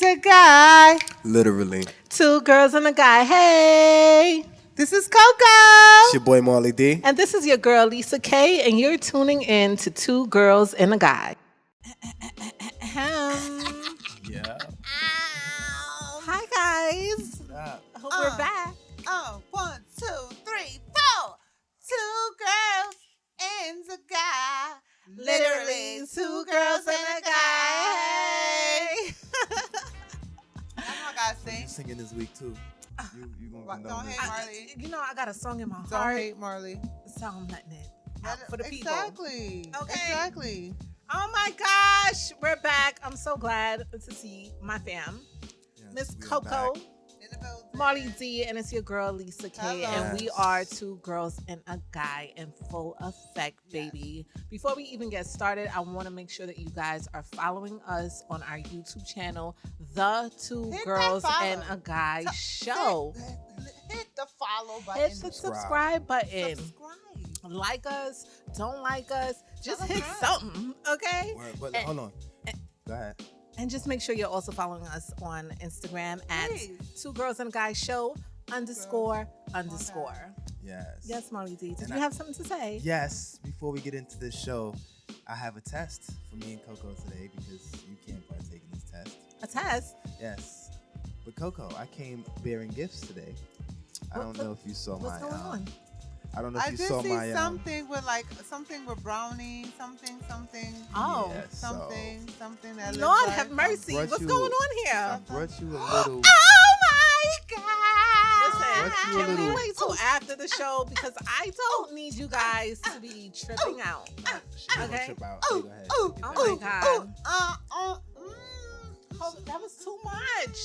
and a guy. Literally. Two girls and a guy. Hey. This is Koko. It's your boy Marley D. And this is your girl Lisa K. And you're tuning in to Two Girls and a Guy. Yeah. Hi, guys. I hope we're back. 1, 2, 3, 4. Two girls and a guy. Literally, two girls and a guy. That's what I gotta sing. I'm singing this week too. You gonna Don't hate Marley. I got a song in my Don't heart. hate Marley. So I'm letting it out for the people. Exactly. Okay. Exactly. Oh my gosh, we're back. I'm so glad to see my fam. Yes, Miss we are Koko, back. In the building. Marley D, and it's your girl Lisa K. Hello. And we are two girls and a guy in full effect, baby. Before we even get started, I want to make sure that you guys are following us on our YouTube channel, The Two Hit that Girls follow. and a Guy Show. Hit the follow button. Hit the subscribe button. Subscribe. Like us, don't like us, just hit Subscribe. something, okay? Word, but And- hold on. Go ahead. And just make sure you're also following us on Instagram at Please. Two Girls and a Guy Show __. Yes. Yes, Marley D. Did And you have something to say? Yes. Before we get into this show, I have a test for me and Coco today because you can't partake in this test. A test? Yes. But Coco, I came bearing gifts today. I don't know if you saw What's my. going on? I don't know I if you did saw see my. something with brownie, something. Oh. Yeah, so Something that Lord looks have like- mercy. brought What's you- going on I here? brought you a little. Oh my God! Listen, Brought you a can we little- wait till after the show? Because I don't need you guys to be tripping out. She gonna Okay. trip out. Ooh, Go ahead. ooh, Get Oh that. my ooh, God. ooh, That was too much.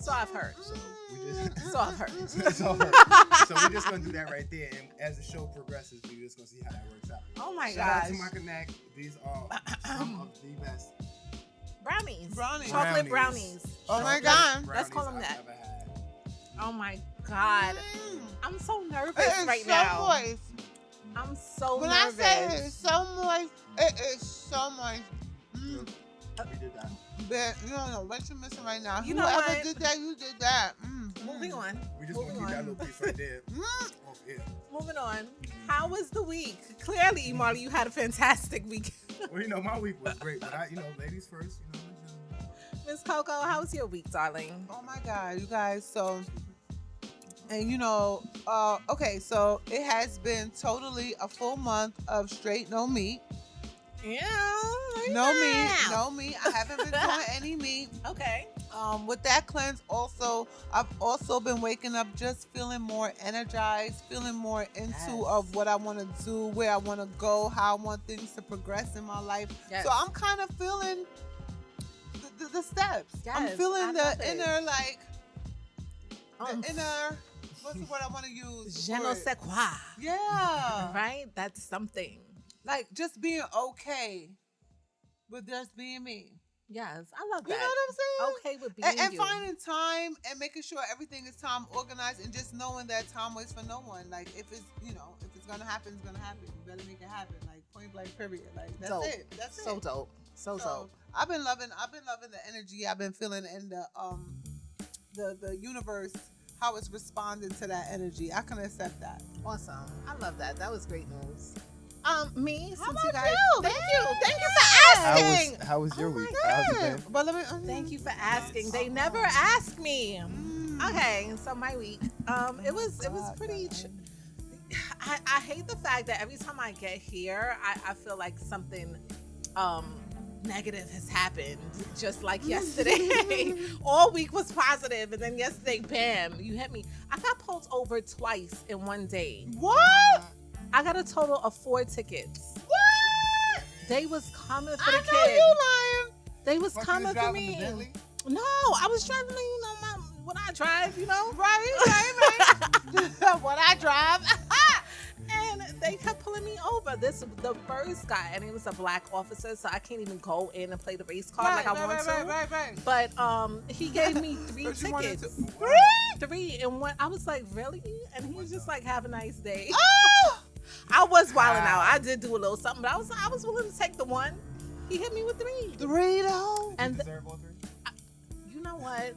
So I've heard. So we just. So I've heard. So we're just gonna do that right there, and as the show progresses, we're just gonna see how that works out. Oh my Shout out gosh. to my connect. These are some of the best Brownies. Brownies. Chocolate brownies. Oh my chocolate God. Let's call them brownies that. I've ever had. Oh my God. Mm. I'm so nervous It is right so now. moist. I'm so When nervous. I say it is so moist, it is so moist. Mm. We did that. But you don't know what you're missing right now. You know Whoever what? did that, you did that. Moving on. We just gonna keep that little piece right there. Off air. Moving on. How was the week? Clearly, Marley, you had a fantastic week. Well, my week was great, but ladies first. Miss Coco, how was your week, darling? Oh my God, you guys. So, and okay, so it has been totally a full month of straight no meat. Yeah. No meat. I haven't been doing any meat. Okay. With that cleanse, also, I've also been waking up just feeling more energized, feeling more into of what I want to do, where I want to go, how I want things to progress in my life. Yes. So I'm kind of feeling the steps. I'm Yes, feeling I the love it. inner, Um, what's the word I want to use? Je for ne it? sais quoi. Yeah. Right? That's something. Like just being okay with just being me. Yes, I love that. You know what I'm saying? Okay with being And you. finding time and making sure everything is time organized and just knowing that time waits for no one. Like if it's gonna happen, it's gonna happen. You better make it happen. Like point blank period. Like that's Dope. it. That's So it. dope. So dope. I've been loving the energy I've been feeling in the universe, how it's responding to that energy. I can accept that. Awesome. I love that. That was great news. Me, How since about you guys, you? thank you for asking. How was your Oh my week? How's it God. been? But let me Thank you for asking. They never ask me. Mm. Okay, so my week, it was pretty. I hate the fact that every time I get here, I feel like something negative has happened. Just like yesterday, all week was positive, and then yesterday, bam, you hit me. I got pulled over twice in one day. What? I got a total of 4 tickets. What? They was coming for the I kid. know you lying. They was Fuck, you coming was for driving me. the Bentley? No, I was driving, what I drive, Right. What I drive. And they kept pulling me over. The first guy, and he was a black officer, so I can't even go in and play the race card like I want to. Right. But he gave me 3 But you wanted tickets. to- 3 and 1. I was like, really? And he was just like, have a nice day. Oh! I was wilding out. I did do a little something, but I was willing to take the 1. He hit me with 3. 3 though. And Deserve all 3? what?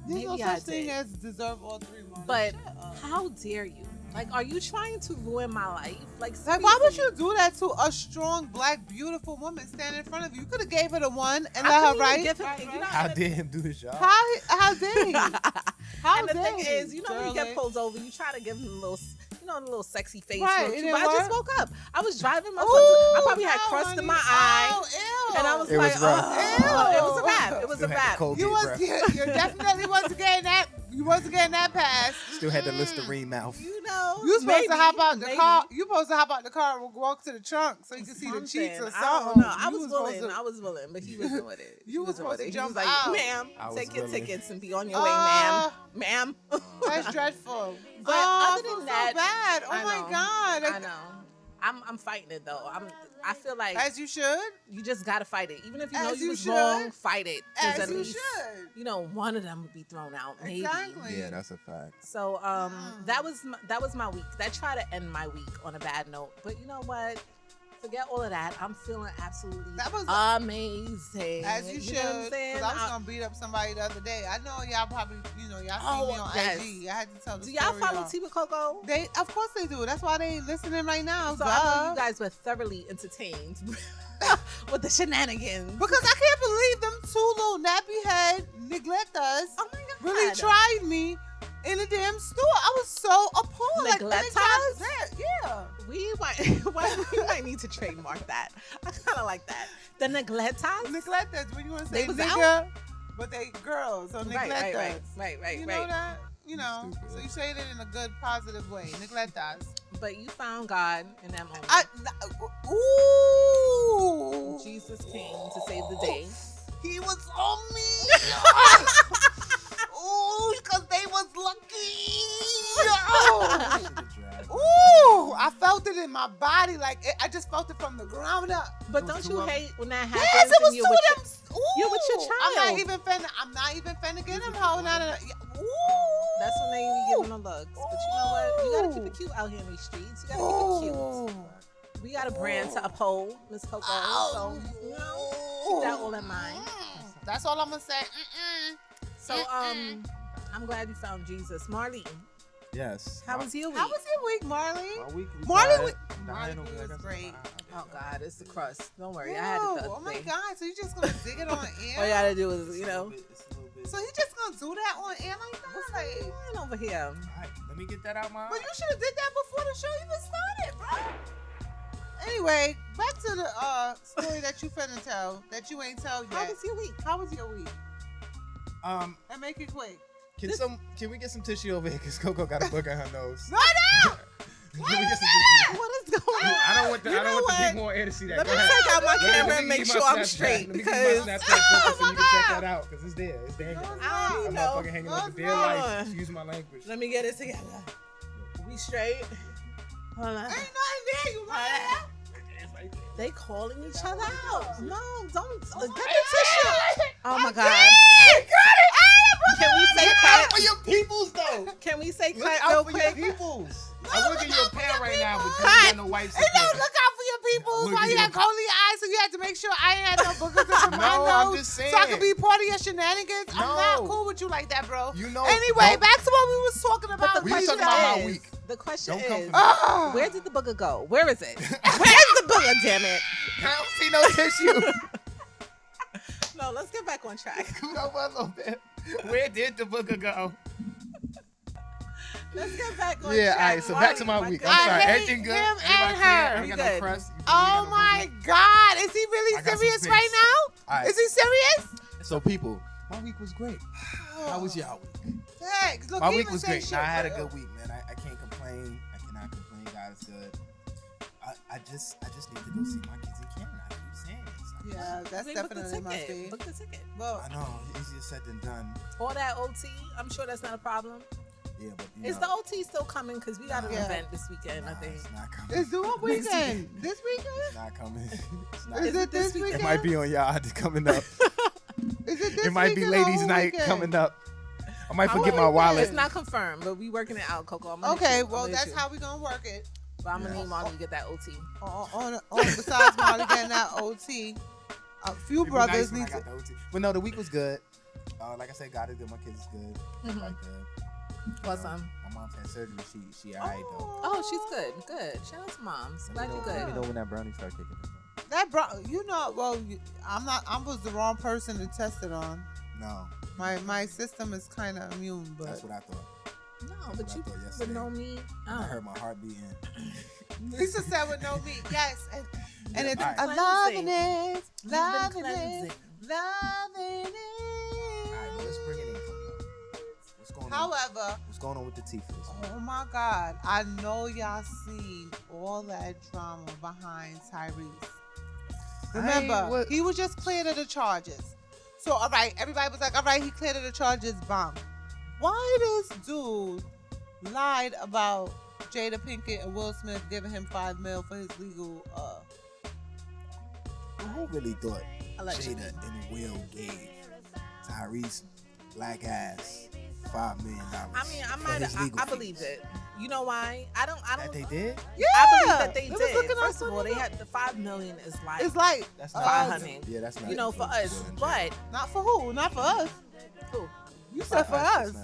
There's no Maybe such I thing did. as deserve all three, Marley. But Shut up. how dare you? Like, are you trying to ruin my life? Like Why would seriously. you do that to a strong, black, beautiful woman standing in front of you? You could have gave her the one and I let her couldn't even write. give him- you know, How dare him do his job? How dare you? How and the dare thing you, is, you know, when you get Shirley? pulled over, you try to give him a little, a little sexy face. Right, look, it but didn't I just work? woke up. I was driving my Ooh, I probably had crust honey. in my eye, Oh, ew. and I was It like, was rough. oh, it was a wrap. It was Still a had the wrap. Colgate You breath. you definitely wasn't getting that. You wasn't getting that pass. Still had the Listerine mouth. You know, You supposed to hop out the maybe. car. You supposed to hop out the car and walk to the trunk so you can see the cheeks or something. I don't know. I You was supposed willing. to- I was willing, but he wasn't with it. You He was wasn't with supposed to it. He jump was like, out. ma'am, I was take your willing. tickets and be on your way, ma'am. Ma'am. That's dreadful. But oh, other I feel than that, so bad. Oh I my know. god. I know. I'm fighting it though. I feel like As you should. you just gotta fight it. Even if you know As you you was should. wrong, fight it. 'Cause As at you least, should. one of them would be thrown out, maybe. Exactly. Yeah, that's a fact. So that was my week. That tried to end my week on a bad note. But you know what? Forget all of that. I'm feeling absolutely That was- amazing. As you should. know what I'm 'Cause saying? I was gonna beat up somebody the other day. I know y'all probably, y'all see Oh, me on yes. IG. I had to tell the Do y'all story, follow y'all. T with Coco? They, of course they do. That's why they listening right now. So I know duh. you guys were thoroughly entertained with the shenanigans. Because I can't believe them two little nappy head neglect us. Oh my god! Really tried me in the damn store. I was so appalled. Neglect like, us? Yeah. We might need to trademark that. I kind of like that. The neglectas. Neglect us. When you want to They say was nigga, but they girls. So neglect right, us. right. You know that? Stupid. So you say it in a good, positive way. Neglect us. But you found God in that moment. Ooh. Jesus came to save the day. He was on me. Ooh, because they was lucky. Ooh, I felt it in my body. Like, I just felt it from the ground up. But Those don't two you of them? hate when that happens? Yes, it was and two of them. you're with your Ooh, child. I'm not even finna get him hoe. Ooh. That's when they be giving them looks. But you know what? You gotta keep it cute out here in these streets. You gotta keep it cute. We got a brand to uphold, Miss Coco. So, keep that all in mind. That's all I'm gonna say. Mm-mm. So, I'm glad you found Jesus. Marley, Yes. how was your week? How was your week, Marley? My week was Marley bad. was- Nah, Marley I know, was I got great. Oh God, it's the crust. Don't worry, I had it the Oh other my day. God! So you just gonna dig it on All you air? gotta do is, It's a little bit. So he just gonna do that on air like that? what's Like, going on over here? All right, let me get that out my. but you should have did that before the show even started, bro. Anyway, back to the story that you finna tell that you ain't tell yet. How was your week? How was your week? Um, And make it quick. can we get some tissue over here? Cause Coco got a book on her nose. No! Can we get some tissue? What is going on? I don't want the You know what? people on air to see that. Let Go me ahead. take out my Let me camera and give make you sure my I'm Snapchat. straight Let me give you because my Snapchat so you can check God. that out because it's there. It's dangling. No, I no. don't I'm know. motherfucking hanging on No, for dear no. life. Excuse my language. Let me get it together. We straight. Hold on. Ain't nothing there, you right? They calling each other what out. it is. No, don't get the my tissue. Oh my I God. got it. Can we say Look out cut? for your peoples, though. Can we say Look cut out real for your quick? peoples. No, I'm looking look you a out for pan your right now, but you peoples. ain't got no wipes. Hey, no, look out for your people. Look Why at you your- had coaly eyes, so you had to make sure I ain't had no boogers up in my No, nose. I'm just saying. So I could be part of your shenanigans. I'm not No. cool with you like that, bro. You know. Anyway, don't- back to what we was talking But about. the We was question talking about my is, week. the question Don't come is, for me. where did the booger go? Where is it? Where's the booger? Damn it! I don't see no tissue. No, let's get back on track. Scoot over a little bit. Where did the booger go? Let's get back on Yeah, track. all right, so back to my week. I'm I sorry. hate Everything good? him Everybody and clear? her. I ain't got no Good. crust? You Oh got no my booger? God. Is he really I got some serious space. right now? All right. Is he serious? So, people, my week was great. How was y'all week? Thanks. Look, My he week even was say great. shit, Nah, I had a bro. good week, man. I can't complain. I cannot complain. God is good. I just need to go see my kids in Canada. I keep saying this. Yeah, that's Wait, book the definitely must ticket. be. Book the ticket. Well, I know. Easier said than done. All that OT, I'm sure that's not a problem. Yeah, but Is the OT still coming? Because we got an Yeah. event this weekend, I think. It's not coming. is it what weekend? This weekend? It's not coming. It's not. Is it this weekend? It might be on y'all coming up. Is it this It might be weekend or ladies' who night weekend? coming up. I might I'm forget gonna- my wallet. It's not confirmed, but we working it out, Coco. I'm gonna hit Okay, you. I'm well, gonna hit that's you. how we gonna work it. But I'm gonna Yeah. need Molly to get that OT. On besides Molly getting that OT, a few It'd be brothers nice when I need got to. the OT. But no, the week was good. Like I said, God is good. My kids is good. Mhm. Like good. Awesome. My mom's had surgery. She alright though. Oh, she's good. Good. Shout out to moms. Glad you're Let me good. know when that brownie start kicking in. That I was the wrong person to test it on. No, My system is kind of immune, but that's what I thought. No, That's but what I you thought with yesterday. no meat. I heard my heart beating. Lisa said with no meat. Yes, and it's All right. I'm loving it, You've been loving cleansing. it, loving All right, well, let's bring it in. What's going on? However, What's going on with the teeth for this one? oh my God, I know y'all seen all that drama behind Tyrese. Remember, he was just cleared of the charges. So, all right, everybody was like, all right, he cleared of the charges, bomb. Why this dude lied about Jada Pinkett and Will Smith giving him $5 million for his legal, Who really thought Allegedly. Jada and Will gave Tyrese black ass $5 million? I mean, I believe it. You know why? I don't. That they did? yeah. I believe that they was did. looking First up of all, they something had the $5 million is like It's like, That's not- not 500. Yeah, that's not. you know for us, but not for who? Not for us. who? You said for us.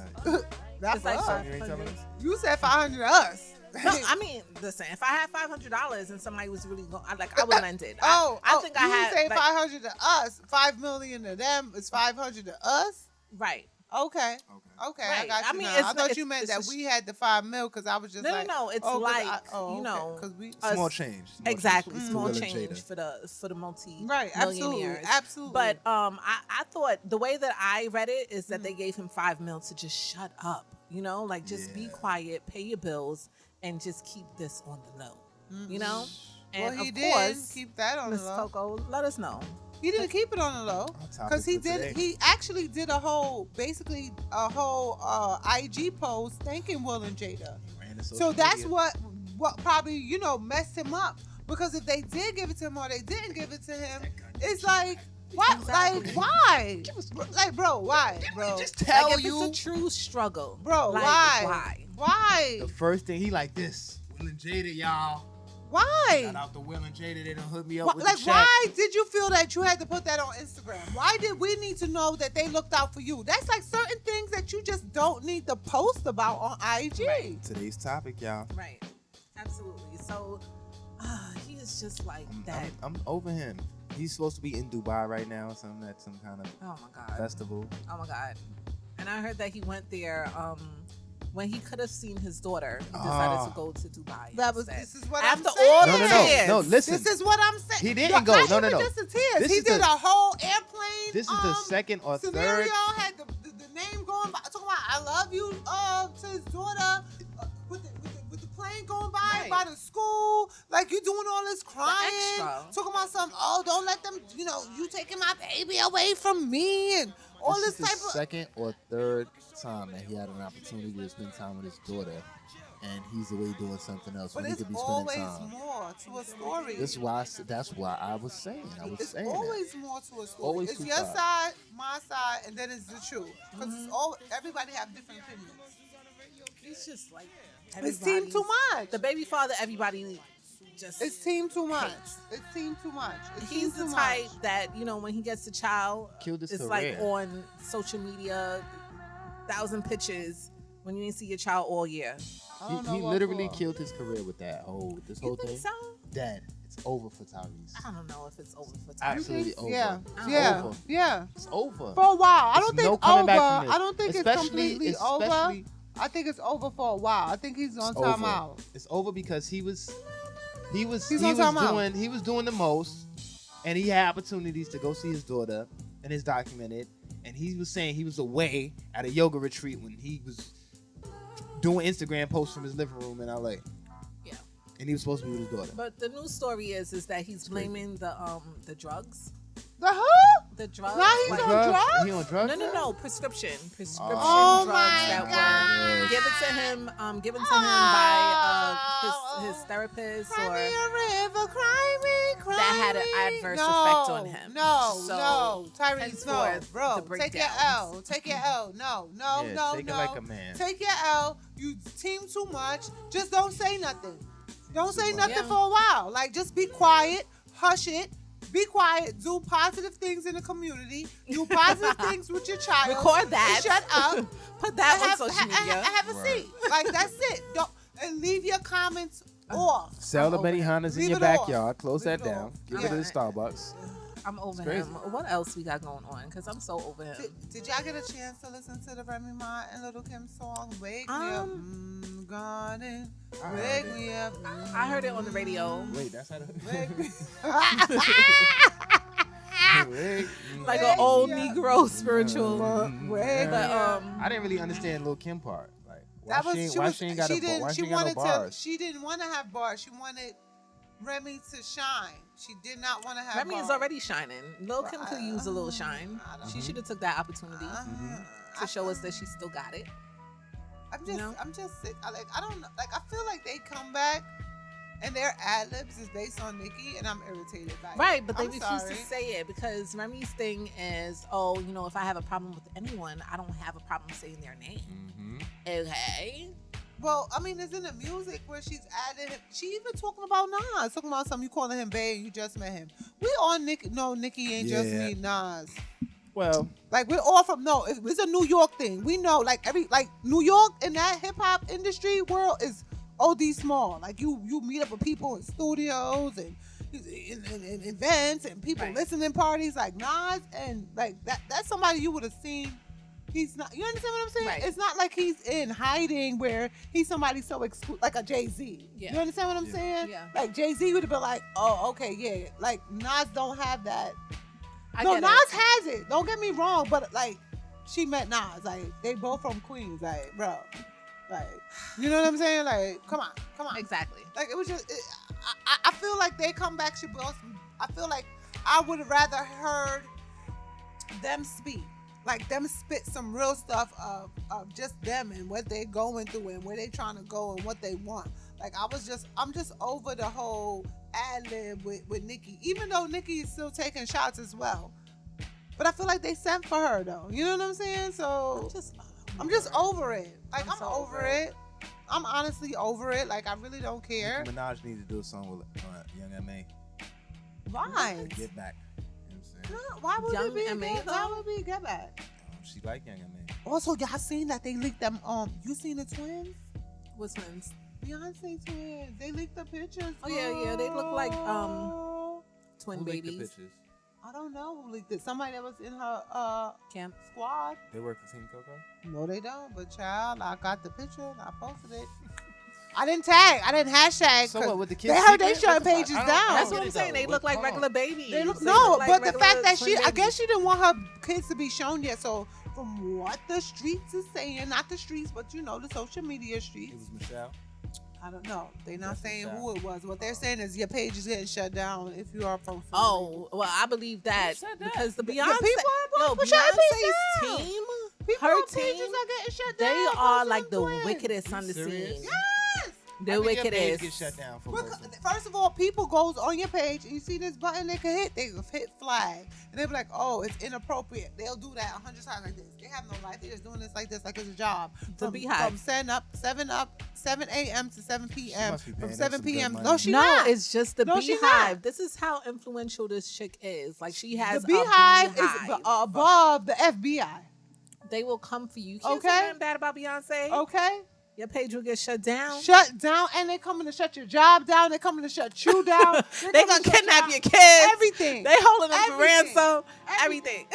Not It's for like us. You ain't telling us? You said 500 to us. No, I mean, listen. If I had $500 and somebody was really going, I would lend it. I think I you had say like, 500 to us, 5 million to them is 500 to us. right. Okay, I Right. got you. I mean, now. it's I not- thought you meant that we had the 5 mil because I was just No, like, no, no. It's oh, like you know, because we Small change. Small exactly change. small Will and change Jada. for the multi right, absolutely, millionaires. absolutely. But I thought the way that I read it is that they gave him $5 million to just shut up. You know, like just be Yeah. quiet, pay your bills, and just keep this on the low. You know, well, and he of did course, keep that on the Miss low. Coco, let us know. He didn't keep it on the low topic because he for did. today. He actually did basically a whole IG post thanking Will and Jada. Ran the social So that's media. what probably messed him up, because if they did give it to him or they didn't give it to him, it's like what? Exactly. Like why? Like bro, why, bro? Just tell Like if you. it's a true struggle, Bro, like, why? Why? The first thing he like this. Will and Jada, y'all. Why? Shout out to Will and Jada. They done hooked me up with Like the check. why did you feel that you had to put that on Instagram? Why did we need to know that they looked out for you? That's like certain things that you just don't need to post about on IG. Right. Today's topic, y'all. Right. Absolutely. So he is just like that. I'm over him. He's supposed to be in Dubai right now, some kind of Oh my God. festival. Oh my God. And I heard that he went there when he could have seen his daughter. He decided to go to Dubai. instead. This is what After I'm saying. all No, the no, no, tears. no. Listen, This is what I'm saying. He didn't go. Not No, no, even no. just the tears. This He is did the- a whole airplane. this is the second or scenario. third. Had the name going by, talking about I love you to his daughter with the plane going by Right. the school. Like you doing all this crying, extra. talking about something. Oh, don't let them. You taking my baby away from me and all This this is the type of. second or third time that he had an opportunity to spend time with his daughter, and he's away doing something else But when he it's could be spending always time. more to a story. That's why I was saying. It's that. always more to a story. Always It's two your sides. side, my side, and then it's the truth. Because it's all everybody have different opinions. He's just like It's team too much. The baby father, everybody just. It's team too much. hates. It's team too much. It's He's team the too type much. that when he gets a child, Killed his it's career. like on social media, 1,000 pictures when you didn't see your child all year. I don't know He what literally for. killed his career with that this You whole think thing. so? Dead. It's over for Tyrese. I don't know if it's over for time. Absolutely over. Yeah, It's yeah, over. yeah. It's over. For a while. I don't There's think no coming over. back from this. I don't think it's completely over. I think it's over for a while. I think he's on It's time over. out. It's over because he was He's on timeout. he was doing the most, and he had opportunities to go see his daughter, and it's documented. And he was saying he was away at a yoga retreat when he was doing Instagram posts from his living room in LA. Yeah. And he was supposed to be with his daughter. But the news story is that he's blaming the drugs. The who? The drugs. Now he's like- on drugs? He on drugs? No. Prescription Oh drugs my that God. were given to him by his therapist Cry or me a river, cry me. that had an adverse effect on him. No, So, no, Tyrese, no, henceforth, bro, the take your breakdowns. L, take your L. No, Take it no. like a man. Take your L. You team too much. Just don't say nothing. Don't say much. nothing Yeah. for a while. Like just be quiet, hush it, Be quiet. Do positive things in the community. Do positive things with your child. Record that. Shut up. Put that on social media. Have a seat. Like, that's it. Don't and leave your comments off. Sell the Benihanas in Leave your it off. backyard. Close Leave that it down. off. Get Yeah. rid of the Starbucks. I'm over It's him. What else we got going on? Because I'm so over him. Did y'all get a chance to listen to the Remy Ma and Little Kim song? Wake me up, garden. Wake me up. I heard it on the radio. Wait, that's how the... Wake me Wait. Like an old Negro spiritual. Wake But I didn't really understand Lil' Kim part. Like, why That was she ain't got no bars? She didn't want to have bars. She wanted Remy to shine. She did not want to have Remy bars. is already shining. Lil' Kim could use a little shine. She should have took that opportunity to show us that she still got it. I'm you know? just sick. I don't know. Like, I feel like they come back and their ad-libs is based on Nicki, and I'm irritated by it. Right, but they I'm refuse sorry. to say it because Remy's thing is, oh, you know, if I have a problem with anyone, I don't have a problem saying their name. Okay. Well, I mean, it's in the music where she's added him. She even talking about Nas. Talking about something, you calling him bae and you just met him. We all Nicki. No, Nicki ain't just Yeah. me, Nas. Well, Like, we're all from, no, it's a New York thing. We know, like, New York in that hip-hop industry world is OD small. Like, you meet up with people in studios and in events and people listening parties like Nas, and like that's somebody you would have seen. He's not, you understand what I'm saying? Right. It's not like he's in hiding where he's somebody so like a Jay-Z. Yeah. You understand what I'm saying? Yeah. Like, Jay-Z would have been like, oh, okay, yeah. Like, Nas don't have that. I No, get Nas it. has it. Don't get me wrong, but like, she met Nas. Like, they both from Queens. Like, bro. Like, you know what I'm saying? Like, come on. Exactly. Like, it was just, I feel like they come back. I feel like I would have rather heard them speak. Like, them spit some real stuff of just them and what they going through and where they trying to go and what they want. Like, I'm just over the whole ad-lib with Nicki. Even though Nicki is still taking shots as well. But I feel like they sent for her, though. You know what I'm saying? So, I'm just over it. Like, I'm so over over it. I'm honestly over it. Like, I really don't care. Nicki Minaj needs to do a song with Young M.A. Why? Get back. You know what I'm saying? Why would Young it be? M.A. Why would we get back? She like Young M.A. Also, y'all seen that they leaked them? You seen the twins? What's twins? Beyonce twins. They leaked the pictures. Oh, yeah. They look like twin Who leaked the babies. pictures? I don't know who leaked it. Somebody that was in her Camp. squad. They work for Team Koko? No, they don't. But child, I got the picture and I posted it. I didn't tag. I didn't hashtag. So what, with the kids? They heard they secret? shutting What the fuck? pages I don't- down. I don't That's what get I'm it, saying. though. They look like Hold on. regular babies. They look, They no, look like but the regular fact that twin I guess babies. she didn't want her kids to be shown yet. So from what the streets is saying, not the streets, but you know, the social media It streets. was Michelle. I don't know. They're not That's saying what's who it was. What they're saying is your page is getting shut down if you are posting. Oh, well, I believe that Who said that? because the The Beyonce, people are yo, supposed to shut it Beyonce's down. team, People her on pages team, are getting shut they down. are posting like the twins. wickedest on You the serious? scene. Yes. The How did your page wickedest. get shut down for Because, posting? first of all, people goes on your page and you see this button they can hit, they hit flag. And they be like, oh, it's inappropriate. They'll do that 100 times like this. They have no life. They're just doing this like this, like it's a job. The From Beehive. 7 a.m. to 7 p.m. must be paying From them 7 some good p.m. money. No, she No, not. it's just the No, she Beehive. not. This is how influential this chick is. Like she has The Beehive a is beehive. above the FBI. They will come for you. You can't Okay. say nothing bad about Beyonce. Okay? Your page will get shut down. Shut down, and they coming to shut your job down. They coming to shut you down. They coming gonna to shut kidnap down. your kids. Everything. They holding them for Everything. ransom. Everything.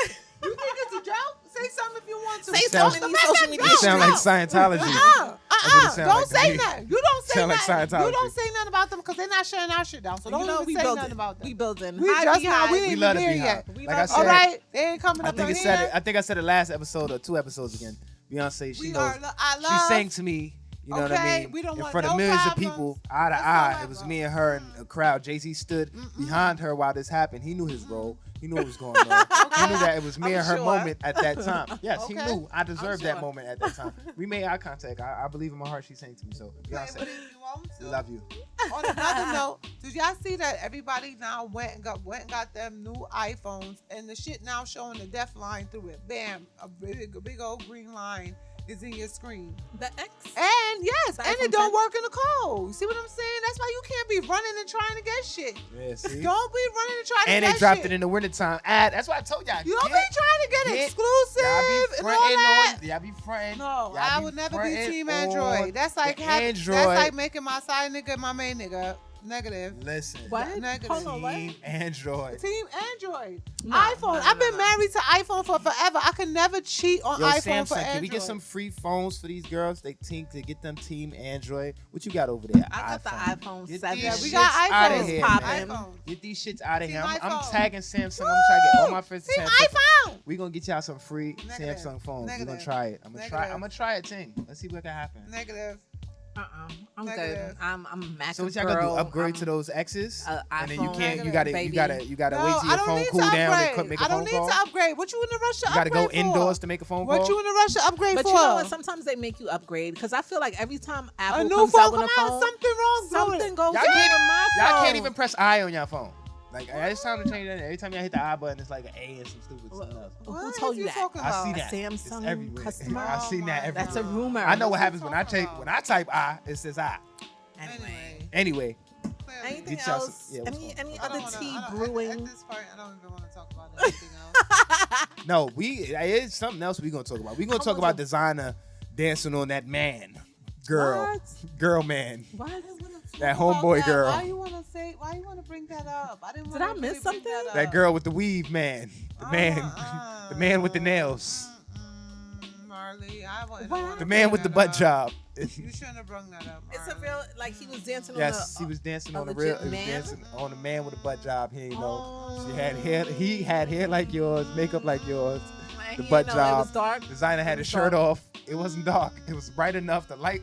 You think it's a joke? Say something if you want to. Say sounds- something in Let these that social media go. You sound like streets. Scientology. what it sound Don't like to say me. nothing. You don't say Sound like nothing. You Scientology. don't say nothing about them because they're not shutting our shit down. So don't You know, even we say building. nothing about them. We building. We High just Beehive. now. We ain't We even love the there Beehive. yet. We Like love I it. said, All right, they ain't coming I up think on it said it. here. I think I said it last episode or 2 episodes again. Beyonce, she We knows. are. I She love. sang to me. You know what I Okay, mean? we don't in want front no of millions problems. of people, eye to That's eye. all It was I me and her and a crowd. Jay-Z stood behind her while this happened. He knew his role. He knew what was going on. He knew that it was me I'm and her sure. moment at that time. Yes, he Okay. knew. I deserved sure. that moment at that time. We made eye contact. I believe in my heart she sang to me. So, Play Beyonce, with it if you want to. we love you. On another note, did y'all see that everybody now went and got them new iPhones and the shit now showing the death line through it? Bam, a big old green line is in your screen. The X. And yes, The and iPhone it don't 10? work in the cold. You see what I'm saying? That's why you can't be running and trying to get shit. Yeah, see? Don't be running and trying to And get they dropped shit. it in the wintertime. That's why I told y'all. You don't be trying to get exclusive Y'all be and all fronting that. on. Y'all be fronting. No, Y'all I be would never be fronting team on Android. That's like the that's Android. like making my side nigga my main nigga. Negative. Listen. What? Negative. Hold on, what? Team Android. Team Android. No, iPhone. no, I've been no. married to iPhone for forever. I can never cheat on Yo, iPhone for Samsung, Android. can we get some free phones for these girls? They think to get them Team Android. What you got over there? I got the iPhone Get 7. these Yeah, we shits got outta iPhones. here, popping. man. iPhone. Get these shits out of Team here. I'm iPhone. tagging Samsung. I'm trying to get all my friends to Team Samsung. iPhone. We gonna get y'all some free Negative. Samsung phones. Negative. We gonna try it. I'm Negative. gonna try it, Ting. Let's see what can happen. Negative. I'm Negative. good. I'm a Mac So what y'all girl. gonna do? Upgrade I'm to those X's, and then you iPhone can't. You baby. gotta No, wait till I your don't phone need cool to down upgrade. and make a I don't phone need call. to upgrade. What you in a rush to You gotta upgrade go for? indoors to make a phone call. What you in a rush to upgrade But for? you know what? Sometimes they make you upgrade because I feel like every time Apple a new comes phone out with come a out, phone, something wrong. something goes Y'all wrong can't- with my phone. Y'all can't even press I on your phone. Like it's time to change that. Every time y'all hit the I button, it's like an A and some stupid something else. Who What told is you you that? talking I see about? that. It's Samsung everywhere. customer. I seen that Oh my everywhere. That's a rumor. I know what What happens you when I talking take about? when I type I, it says I. Anyway. Anyway, Anything Get y'all else? some- yeah, what's any I don't other wanna- tea I don't- brewing? At this point, I don't even want to talk about anything else. no, it's something else we gonna talk about. We gonna talk about designer dancing on that man, girl, girl, man. What? That homeboy girl. Why you want to say? Why you want to bring that up? I didn't. Did I miss something? That girl with the weave, man. The man, the man with the nails. Marley, I wouldn't What? wanna The man bring with the that butt up. job. You shouldn't have brought that up. It's a Marley. real like he was dancing Yes, on he was dancing a on the real. legit He was man? dancing on a man with a butt job. He ain't know. She Oh. had hair. He had hair like yours, makeup like yours. And The he butt didn't know job. It was dark. Designer had It his was shirt dark. off. It wasn't dark. It was bright enough. The light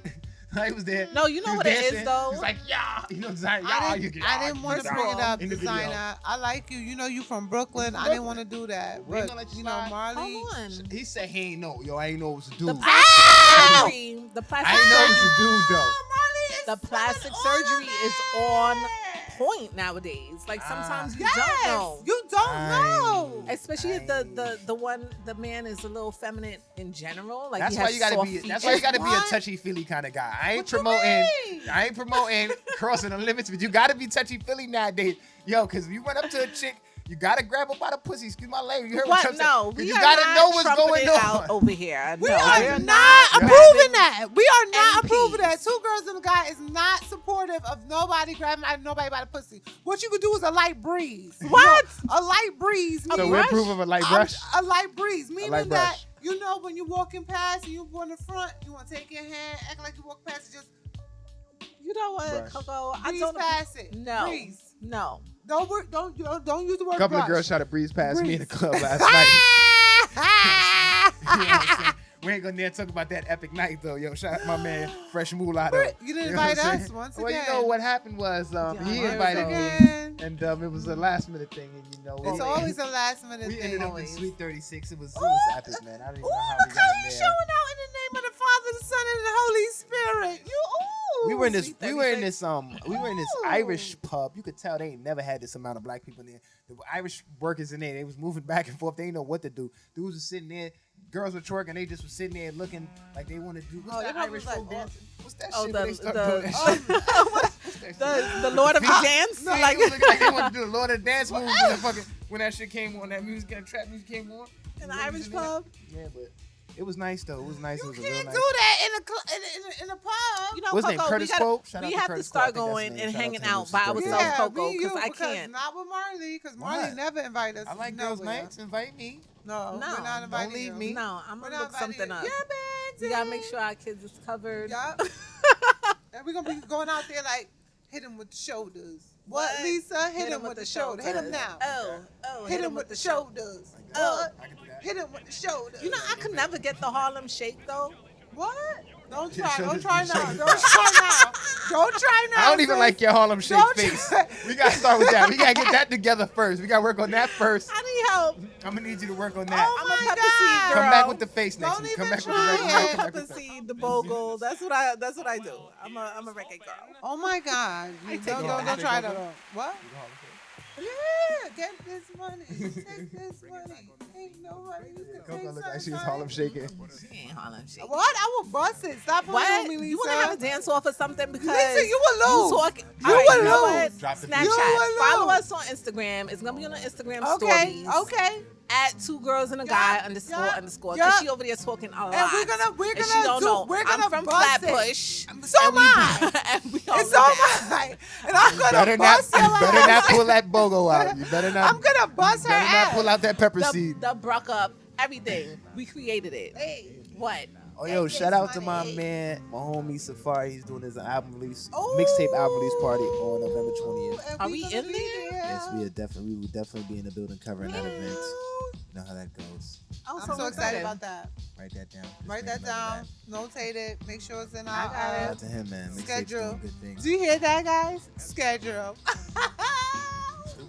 was there. No, you know He was what it is, dancing. though? He's like, yeah. You know, designer, I yeah. didn't, You can, I didn't want to First of bring it all, up, in the video. designer. I like you. You know you from Brooklyn. I didn't want to do that, We ain't but gonna let you you know slide. Marley. Hold on. He said he ain't know. Yo, I ain't know it was a dude. The plastic surgery. The plastic I ain't know it was surgery. a dude though. The plastic surgery is on point nowadays. Like sometimes you don't know. You don't know. Especially if the man is a little feminine in general. Like That's he why has you gotta soft be. features. That's why you gotta be a What? touchy feely kind of guy. I ain't What you promoting. mean? I ain't promoting crossing the limits, but you gotta be touchy feely nowadays, yo. Because if you went up to a chick, you gotta grab her by the pussy. Excuse my language. You heard what What? I'm No, saying? 'Cause we you are gotta not know what's trumping going it on. out over here. We No, are we're not grabbing approving that. We are not MPs. approving that. Two girls and a guy is not supportive of nobody grabbing nobody by the pussy. What you could do is a light breeze. What? You know, a light breeze. So means- we approve of a light brush. A light breeze, meaning light that brush. you know when you're walking past and you go in the front, you want to take your hand, act like you walk past, and just You know what, Brush. Coco? I breeze don't. past it. No. Breeze. No. Don't use the word A couple of brush. girls tried to breeze past me in the Breeze. club last night. You know what I'm saying? We ain't gonna dare talk about that epic night though, yo. Shout out my man, Fresh Mulatto. You didn't know what invite I'm us saying? once Well, again. you know what happened was he once invited me, again. and it was a last minute thing, and you know It's always a last minute we thing. ended up in always. Sweet 36. It was Ooh, epic, man. I don't even Ooh, know how look we how got you there. showing out in the name of the Father, the Son, and the Holy Spirit. You ooh. We were in this Ooh. Irish pub. You could tell they ain't never had this amount of black people in there. The Irish workers in there, they was moving back and forth. They didn't know what to do. Dudes were sitting there, girls were twerking. They just were sitting there looking like they want to do. What's Oh, that they Irish probably folk like dancing? What's that Oh, shit? the- When they start the- doing that shit? What's that shit? The Lord of the Dance. No, Like like, it looked like they wanted to do the Lord of the Dance moves when that shit came on, that music, that trap music came on. in the Irish pub. Yeah, but it was nice though. It was nice. You It was a real can't nice. do that in a pub. You know, What's his name? Coco, Curtis we gotta, Pope? Shout out we to have Curtis to start Pope. I think that's going his name. and Shout out hanging to him. out It's by his birthday. ourselves, Yeah, Coco, me, you, because I can't. Not with Marley, because Marley What? never invite us. I like girls' nowhere. nights. Invite me. No, No, we're not don't inviting leave you. me. No, I'm We're gonna not look something inviting up. you. Yeah, We gotta make sure our kids is covered. Yup. And we're gonna be going out there like, hit him with the shoulders. What, What? Lisa? Hit him with the shoulder. Hit him now. Oh, Hit him with the shoulders. Oh. What? I can do that. Hit him with the shoulders. You know, I could never get the Harlem Shake though. What? Don't Yeah, try. Don't shoulders try be now. shoulders. Don't try now. Don't try now. I don't even sis. like your Harlem Shake Don't face. try. We gotta start with that. We gotta get that together first. We gotta work on that first. I need help. I'm gonna need you to work on that. Oh I'm a my pepper seed God. girl. Come back with the face next Don't week. Come even back with the try regular. it. come back Pepper with the- seed, the bogle. That's what I do. I'm a reggae girl. Oh my God. I take Don't it. try that. What? You Harlem Shake. Yeah. Get this money. Take this money. Ain't nobody used to Koko take look like she was sunshine. Harlem shaking. She ain't Harlem Shake. What? I will bust it. Stop playing What? with me, Lisa. You want to have a dance off or something? Because Lisa, you will lose. You talking? You will know lose. what? Drop the Snapchat. beat. You will Follow lose. us on Instagram. It's gonna be on the Instagram Okay, stories. okay. At 2 girls and a guy underscore. Yeah. Cause she over there talking a lot. And we're gonna And she don't know. we're I'm gonna from bust Flatbush. it. So am I. And we all It's know all that. mine. And I'm gonna Better not, bust your you better not ass. pull that BOGO out. You better not. I'm gonna bust her better not ass. pull out that pepper seed. The bruck up, everything. We created it. Hey. What? Oh, yo, That shout takes out to my money. man, my homie Safari. He's doing his album release, Ooh. mixtape album release party on November 20th. And Are we gonna in be there? Yes, we will definitely be in the building covering that event. You know how that goes. I'm I'm so excited about that. Write that down. Just Write that remember down. Notate it. Make sure it's in I got our Shout out to him, man. Mixtape's Schedule. doing good things. Do you hear that, guys? Schedule.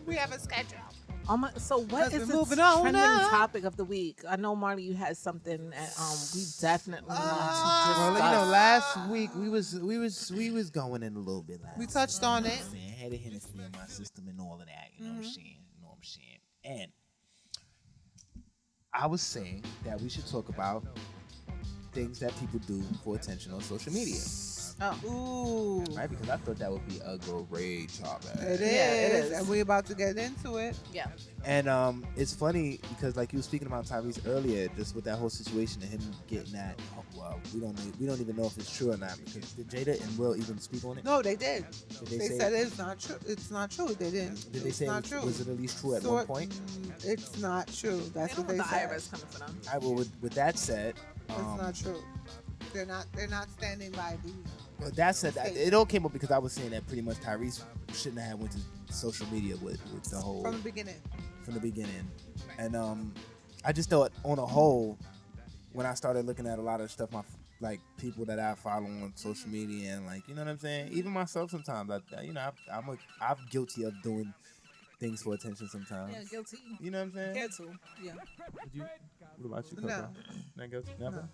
We have a schedule. So what Because is we're the moving on trending now. topic of the week? I know Marty, you had something that we definitely need to Well, discuss. Well, you know, last week we was going in a little bit last. We touched on it. I had a Hennessy in my system and all of that. You know what I'm saying? And I was saying that we should talk about things that people do for attention on social media, Ooh. right? Because I thought that would be a great topic. It is. Yeah, it is. And we're about to get into it. Yeah. And it's funny because like you were speaking about Tyrese earlier, just with that whole situation of him getting that. Well, we don't even know if it's true or not because did Jada and Will even speak on it? No, they did. Did They say said it's not true. It's not true. They didn't. Did they it's say not true. was it at least true at So one point? It's not true. That's They what don't they want the said. IRS coming for them. All right, well, with that said, It's not true. They're not standing by the. well, that said, it all came up because I was saying that pretty much Tyrese shouldn't have went to social media with the whole From the beginning. and I just thought on a whole when I started looking at a lot of stuff like people that I follow on social media and like you know what I'm saying, even myself sometimes I'm guilty of doing things for attention sometimes. Yeah, guilty. You know what I'm saying? Guilty. Yeah. What about you, Koko? No. Not guilty? Never?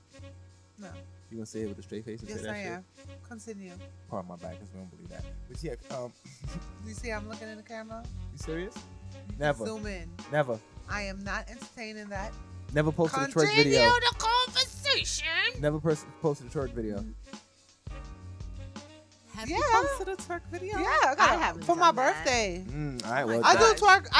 No. You gonna say it with a straight face and Yes, say that I shit? am. Continue. Pardon my back, because we don't believe that. But yeah, You see, I'm looking in the camera. you serious? Never. Zoom in. Never. I am not entertaining that. Never posted a twerk Continue video. the conversation. Never posted a twerk video. Have Yeah. you posted a twerk video? Yeah, I haven't for my done that. birthday. All right, well, I God.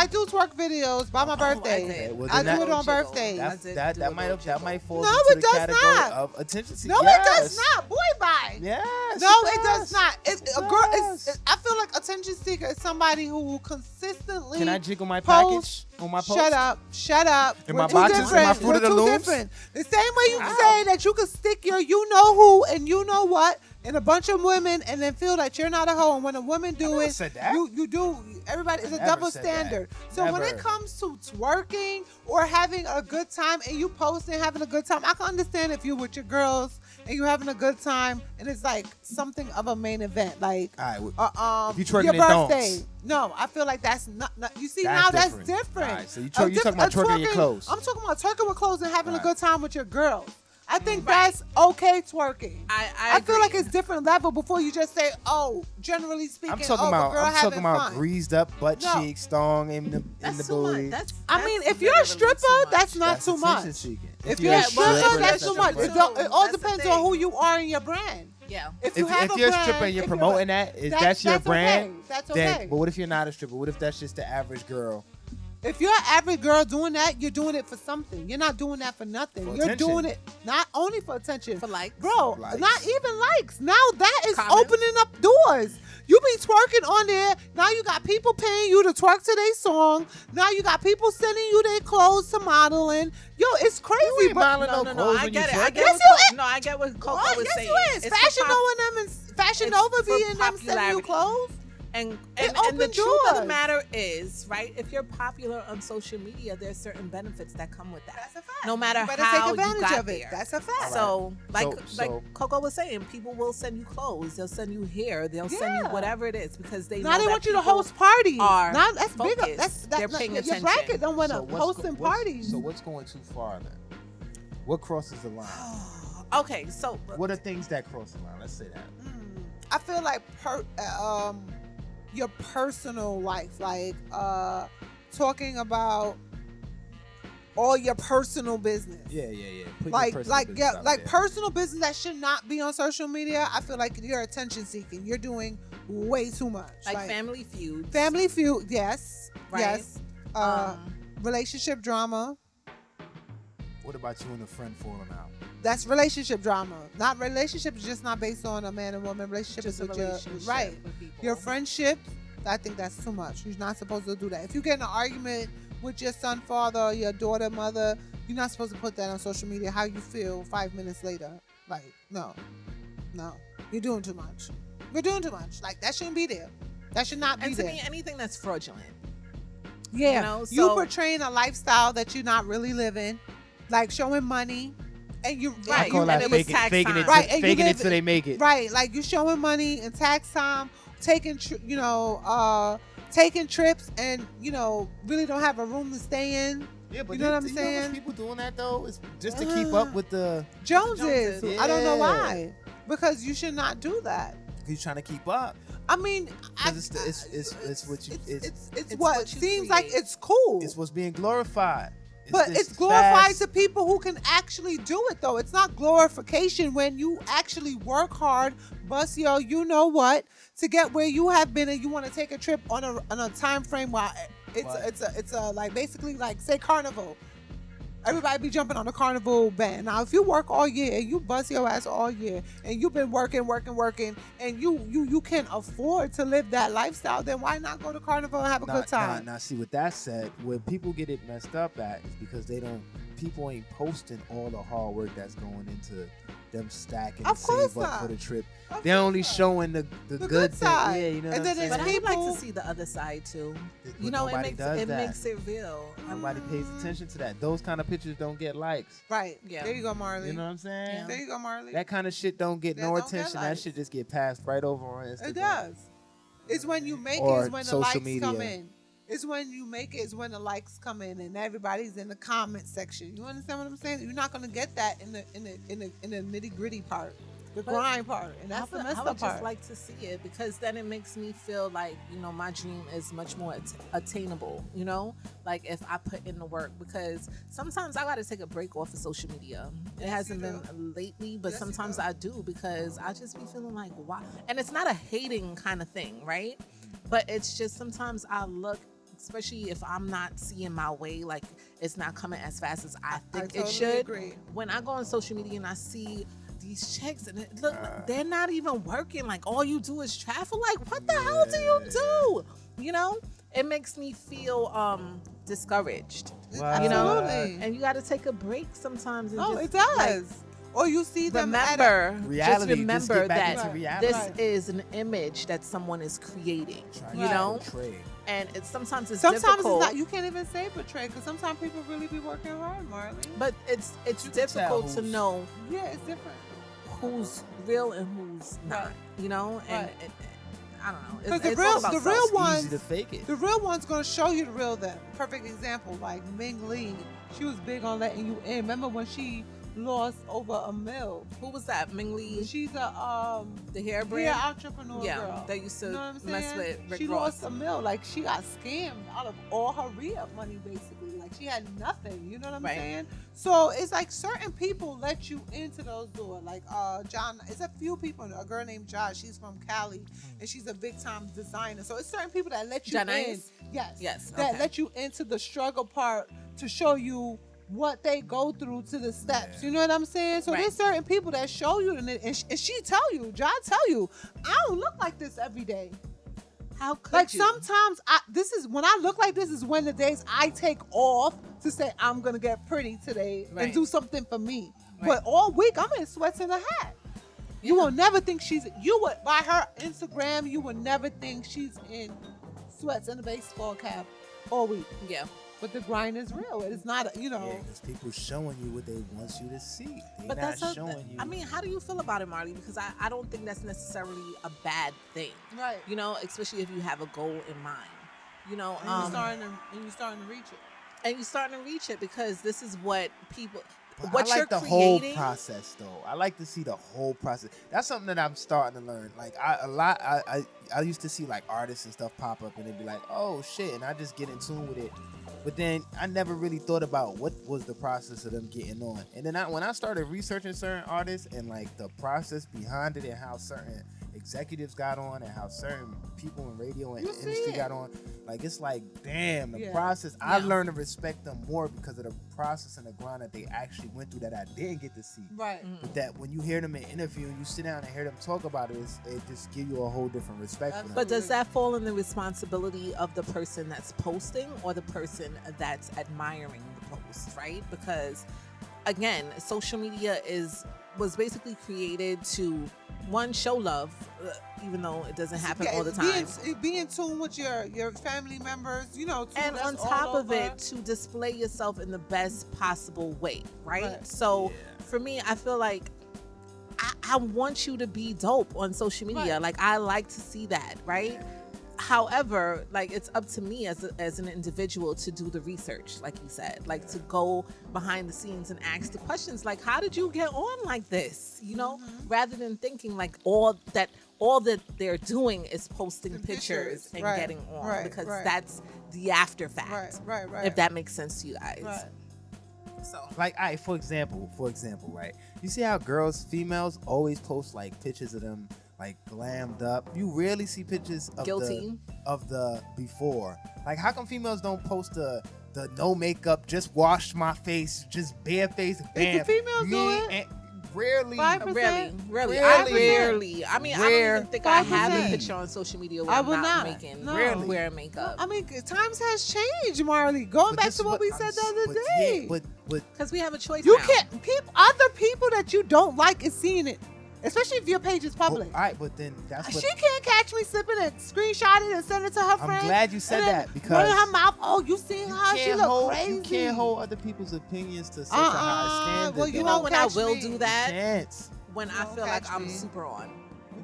do twerk videos by my birthday. I did. Well, I then do it on Jiggle. birthdays. I did that do that a might little that might jiggle. fall No, into it the does category not. of attention seeking. No, Yes. it does not. Boy, bye. Yes. No, it does not. A girl does. is. I feel like attention seeker is somebody who will consistently. Can I jiggle my post- package on my post? Shut up. Shut up. In We're my too boxes, in different. my Fruit We're of the too Looms? different. The same way you Ow. say that you can stick your you know who and you know what in a bunch of women and then feel that you're not a hoe. And when a woman do never it, said that. you do. Everybody is a never double said that. standard. So when it Never. comes to twerking or having a good time and you posting having a good time, I can understand if you're with your girls and you're having a good time and it's like something of a main event, like All right, well, if you twerking your in thongs. birthday. No, I feel like that's not you see That's now different. that's different. All right, so you talking about twerking in your clothes. I'm talking about twerking with clothes and having All a right. good time with your girls. I think Right. that's okay twerking. I feel like agree. it's different level before you just say, oh, generally speaking, I'm talking oh, about the girl having fun. greased up butt No. cheeks, thong in the That's too booty. much. That's I mean, that's if you're a literally stripper, too much. that's not too much. attention seeking. If you're you're a a stripper, stripper, that's too much. too It much. all That's the depends thing. on who you are in your brand. Yeah. If you If, have if you're a brand, stripper and you're if promoting that, that's your okay. brand. That's Then, okay. but what if you're not a stripper? What if that's just the average girl? If you're an average girl doing that, you're doing it for something. You're not doing that for nothing. For You're attention. doing it not only for attention. For likes. Bro, Likes. not even likes. Now that is Comments. opening up doors. You be twerking on there. Now you got people paying you to twerk to their song. Now you got people sending you their clothes to modeling. Yo, it's crazy. You ain't but- modeling No, no no, clothes I when get you it. I twerking. get Yes, what you Coco, no, I get what Coco What? was Yes, saying. you is. It's Fashion for Nova and them and Fashion it's Nova for be in them sending you popularity. clothes. And It and the opened truth of the doors. matter is, right, if you're popular on social media, there's certain benefits that come with that. That's a fact. No matter You better how take you advantage got of it. there. That's a fact. So, like So- Coco was saying, people will send you clothes, they'll send you hair, they'll send you Yeah. whatever it is because they Now know they that want you to people host parties. are Now that's bigger. focused. That's They're paying your attention. bracket don't want So to what's hosting parties. So what's going too far then? What crosses the line? Okay, so What are things that cross the line? Let's say that. I feel like your personal life, like talking about all your personal business. Yeah. Put Like your personal business out there. personal business that should not be on social media. I feel like you're attention seeking. You're doing way too much. Like Family Feud. Family Feud, yes. Right. Yes. Relationship drama. What about you and a friend falling out? That's relationship drama. Not relationship is just not based on a man and woman. Relationship Just is a with relationship right. with people. Your friendship, I think that's too much. You're not supposed to do that. If you get in an argument with your son, father, or your daughter, mother, you're not supposed to put that on social media. How you feel 5 minutes later. Like, no. You're doing too much. You're doing too much. Like, that shouldn't be there. That should not be And to there. me, anything that's fraudulent. Yeah. You know, you so- portraying a lifestyle that you're not really living. Like showing money. And you Right. I call and that it was faking, tax faking it, time. Right, and you faking it live- till they make it. Right, like you showing money in tax time, taking taking trips, and really don't have a room to stay in. Yeah, but You know what I'm there's saying? people doing that though. It's just to keep up with the. Joneses. Joneses. I don't know Yeah. why, because you should not do that. He's trying to keep up. I mean, Because it's what you it's what what you seems like create. it's cool. it's what's being glorified. But this it's glorified fast- to people who can actually do it, though. It's not glorification when you actually work hard, bust your to get where you have been, and you want to take a trip on a time frame where it's a like basically like say Carnival. Everybody be jumping on the Carnival band. Now, if you work all year and you bust your ass all year and you've been working, and you can afford to live that lifestyle, then why not go to Carnival and have a good time? Now, see, with that said, where people get it messed up at is because people ain't posting all the hard work that's going into them stacking Of to course save up not. for the trip. Of They're only course not. showing the good good side. thing. Yeah, you know And what then I'm saying? But I would like people- to see the other side too. But You know, it nobody makes does it that. makes it real. Nobody pays attention to that. Those kind of pictures don't get likes. Right. Yeah. There you go, Marley. You know what I'm saying? Yeah. There you go, Marley. That kind of shit don't get That no don't get attention. That likes. shit just get passed right over on Instagram. It does. It's when you make Or it, is when the social likes media. come in. It's when you make it, is when the likes come in, and everybody's in the comment section. You understand what I'm saying? You're not gonna get that in the nitty gritty part, the But grind part, and that's the I messed would up part. just like to see it because then it makes me feel like my dream is much more attainable. Like if I put in the work, because sometimes I got to take a break off of social media. It hasn't you been lately, but Yes, you sometimes do. I do because I just be feeling like why. And it's not a hating kind of thing, right? But it's just sometimes I look. Especially if I'm not seeing my way, like it's not coming as fast as I think totally it should. agree. When I go on social media and I see these chicks and they're not even working. Like all you do is travel. Like what the hell do you do? It makes me feel discouraged. Wow. Absolutely. And you got to take a break sometimes. And Oh, just, it does. like, Or you see them at remember, Reality, just remember get back that into reality. this Right. is an image that someone is creating. Trying You to know, portray. and sometimes it's sometimes difficult. it's not. You can't even say portray because sometimes people really be working hard, Marley. But it's You can difficult tell to who's- know Yeah, it's different. who's real and who's not. Right. And Right. I don't know. Because It's all about the self. real Easy ones, to fake it. the real one's gonna show you the real them. Perfect example, like Ming Lee. She was big on letting you in. Remember when she lost over $1 million? Who was that? Ming Lee, She's a the hair hair brand. entrepreneur Yeah, girl. that used to You know what I'm mess saying? with Rick She Ross. lost $1 million. Like she got scammed out of all her re-up money, basically. Like she had nothing. You know what I'm Right. saying? So it's like certain people let you into those doors. Like John, it's a few people. A girl named Josh. She's from Cali, and she's a big time designer. So it's certain people that let you in. Janice? Yes. Yes, That okay. let you into the struggle part to show you what they go through to the steps. Yeah. You know what I'm saying? So Right. there's certain people that show you, and she tell you, John tell you, I don't look like this every day. How could Like you? sometimes when I look like this is when the days I take off to say I'm gonna get pretty today Right. and do something for me. Right. But all week I'm in sweats and a hat. You Yeah. will never think you would by her Instagram, you would never think she's in sweats and a baseball cap all week. Yeah. But the grind is real. It is not, Yeah, because people showing you what they want you to see. They're But not that's showing you. I mean, how do you feel about it, Marley? Because I don't think that's necessarily a bad thing. right. Especially if you have a goal in mind. And you're starting to reach it. And you're starting to reach it because this is what people. what I you're like the creating. whole process, though. I like to see the whole process. That's something that I'm starting to learn. Like I used to see like artists and stuff pop up, and they'd be like, "Oh shit," and I just get in tune with it. But then I never really thought about what was the process of them getting on. And then when I started researching certain artists and like the process behind it and how certain executives got on and how certain people in radio and industry got on, like it's like, damn, the process. I learned to respect them more because of the process and the grind that they actually went through that I didn't get to see. Right. But that when you hear them in interview and you sit down and hear them talk about it, it just give you a whole different respect for them. But does that fall in the responsibility of the person that's posting or the person that's admiring the post, right? Because again, social media was basically created to show love, even though it doesn't happen all the time. Be in tune with your family members, and on top of it, to display yourself in the best possible way, right? So for me, I feel like I want you to be dope on social media. Like I like to see that, right? However, like it's up to me as an individual to do the research, like you said, like to go behind the scenes and ask the questions, like how did you get on like this, rather than thinking like all that they're doing is posting pictures and getting on, because that's the after fact. Right. If that makes sense to you guys. Right. So, like, for example, right? You see how females always post like pictures of them like glammed up. You rarely see pictures of the before. Like, how come females don't post the no makeup, just washed my face, just bare face, bam? If the females do it? Rarely. 5%? Rarely. I mean, I don't even think 5%. I have a picture on social media where I'm not making wearing makeup. I mean, times has changed, Marley. Going back to what we said the other day. But because we have a choice. You now. can't. Other people that you don't like is seeing it. Especially if your page is public. All right, but then that's what... She can't catch me slipping and screenshot it and send it to her friend. I'm glad you said that, because... Running her mouth, you seen how she look crazy. You can't hold other people's opinions to such a high standard. Well, you know when I will do that? You can't. When I feel like I'm super on.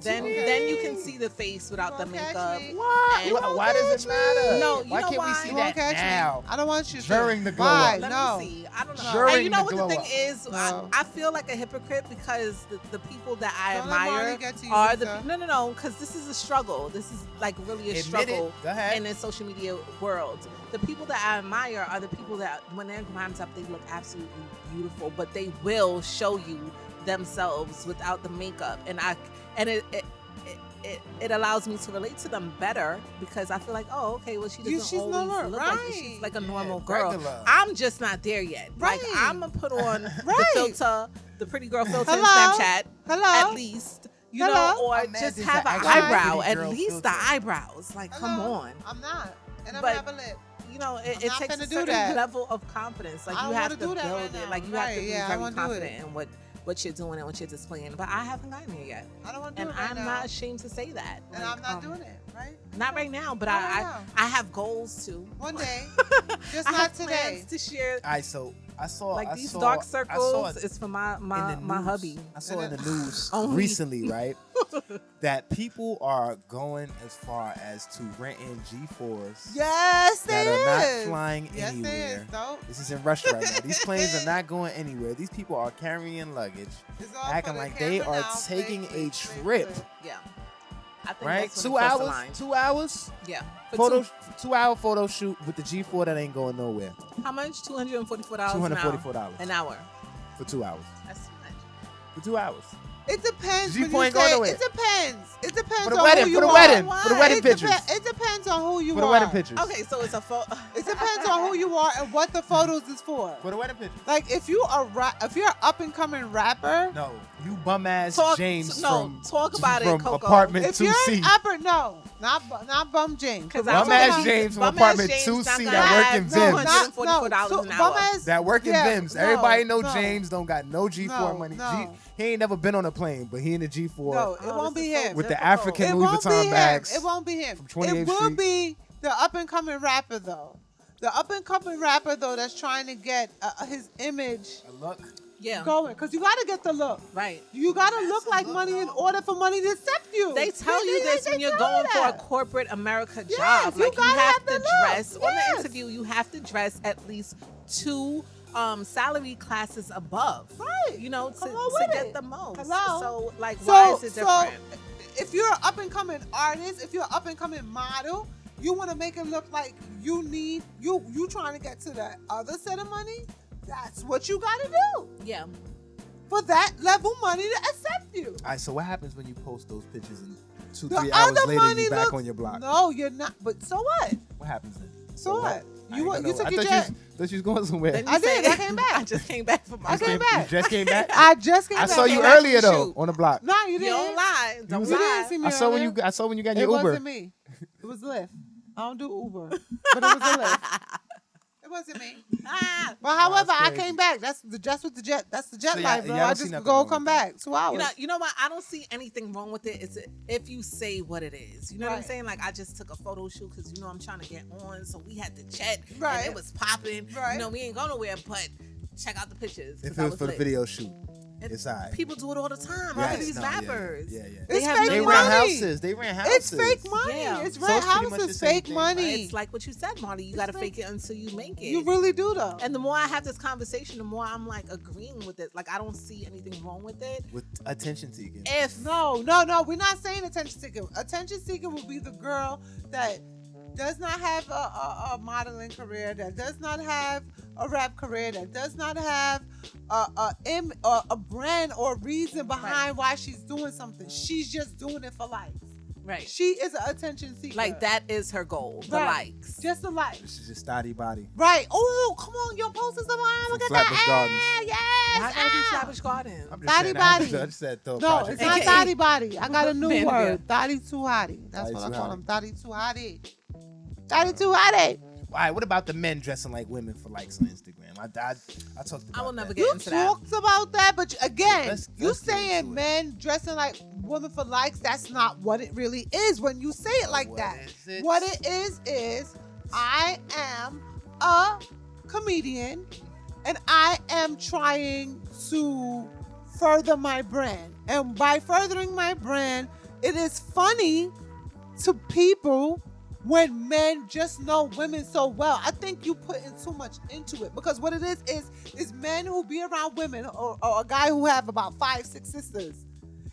Then you can see the face without the makeup. What? Why does it matter? No, why can't we see that now? I don't want you to. During the glow up. Let me see. I don't know. During and you know what the thing up. is? I feel like a hypocrite because the people that I admire are the no, because this is a struggle. This is like really a struggle in the social media world. The people that I admire are the people that when they're grimed up, they look absolutely beautiful, but they will show you themselves without the makeup, and it allows me to relate to them better because I feel like, oh, okay, well, she doesn't always look like this. She's like a normal girl. Regular. I'm just not there yet. Right. Like, I'm going to put on the filter, the pretty girl filter in Snapchat, at least, or just have an eyebrow, at least the eyebrows. Like, come on. I'm not. And I'm But- have a lip. It takes a certain level of confidence. Like, you have to build it. Like, you have to be very confident in what you're doing and what you're displaying. But I haven't gotten here yet. I don't want to do And it right I'm now. not ashamed to say that. And I'm not doing it, right? Not right now, but Not right now. I have goals to. One day. Just I not have today. plans to share. All right, so I saw These dark circles it is for my in the news. hubby. I saw in the news Only. recently, right, that people are going as far as to renting G4s Yes, that they are is. not flying Yes, anywhere. they is, though. This is in Russia right now. These planes are not going anywhere. These people are carrying luggage, It's all acting for the like they camera are now. taking Fake, a fake, trip. fake. Yeah. I think Right? that's when 2 it crossed the hours? line. 2 hours? Yeah. 2-hour photo shoot with the G4 that ain't going nowhere. How much? $244 $244 an hour. for 2 hours. That's too much. For 2 hours. It depends. G4 when you ain't going say- nowhere. It depends. It depends For the on wedding, who you for the are. wedding, for the wedding It pictures. It depends on who you For are. the wedding pictures. Okay, so it's a photo. It depends on who you are and what the photos is for. For the wedding pictures. Like if you're an up and coming rapper, No, you bum ass James talk about it, from Koko. apartment if you're 2C. an upper, no, not bum James. Because Bum ass James from apartment 2C that work in Vim's. $244 an hour. That work in Vim's. no, Everybody know no. James don't got no G4 money. No. He ain't never been on a plane, but he in the G4 No, it won't be him. with the difficult. African It Louis won't be Vuitton him. bags. It won't be him. from 28th It will Street. be the up and coming rapper though. The up and coming rapper though that's trying to get his image A look. Yeah. going because you got to get the look. Right. You got to look like money in order for money to accept you. They tell you this when you're tell going for a that. corporate America Yes, job. you Like you gotta have have the to look. dress on Yes. the interview. You have to dress at least 2 salary classes above. Right. You know, to Come on with get it. the most. Hello? So, like, why is it different? If you're an up-and-coming artist, if you're an up-and-coming model, you want to make it look like you trying to get to the other set of money, that's what you got to do. Yeah. For that level money to accept you. All right, so what happens when you post those pictures and The 2-3 hours other later money you're back looks- on your block? No, you're not. But so what? What happens then? So what? You I took thought your jet. thought you was going somewhere. Then you I did. said- I came back. I just came back from my I came back. You just came back? I just came I back. saw you came back earlier from the though shoot. on the block. No, you You didn't. don't lie. Don't You You lie. didn't see me I saw when earlier. you when you got It your Uber. wasn't me. It was Lyft. I don't do Uber, but it was a Lyft. It wasn't me. Ah. But however, I crazy. came back. That's the jet. That's the jet So life, y'all bro. I don't see just nothing go wrong come with that. back 2 hours. You know what? I don't see anything wrong with it. It's if you say what it is. You know what I'm Right. saying? Like, I just took a photo shoot because, you know, I'm trying to get on. So we had to chat. Right. And it was popping. Right. You know, we ain't going nowhere, but check out the pictures. If 'cause I it was for the lit. video shoot, And it's all right. People do it all the time. Yes, All of these no, yeah, rappers. Yeah. They It's have fake They no rent money. houses. They rent houses. It's fake money. Yeah. It's So rent it's pretty much houses, the same fake thing. money. It's like what you said, Marty. You got to fake it until you make it. You really do though. And the more I have this conversation, the more I'm like agreeing with it. Like, I don't see anything wrong with it. With attention seeking. If No. We're not saying attention seeker. Attention seeker will be the girl that does not have a modeling career, that does not have a rap career, that does not have a brand or reason behind why she's doing something. She's just doing it for likes. right, She is an attention seeker. like that is her goal. The Right. likes. Just the likes. This is just thotty body. Right. Oh, come on, your posters of mine. Look at From that. Flatbush Gardens. Yes. Why gotta be ah. Flatbush Gardens? I'm Thotty saying, body. I just said throw a No, project it's not AKA. thotty body. I got a new Man, word. Thotty too hottie. That's Thotty what I too call hottie. him. Thotty too hottie. Thotty too hottie. All right, what about the men dressing like women for likes on Instagram? I talked about I will never that. get You into that. talked about that, but again, Let's you get saying into it. men dressing like women for likes, that's not what it really is when you say it like What that. is it? What it is I am a comedian and I am trying to further my brand. And by furthering my brand, it is funny to people when men just know women so well. I think you putting too much into it because what it is men who be around women or a guy who have about 5-6 sisters.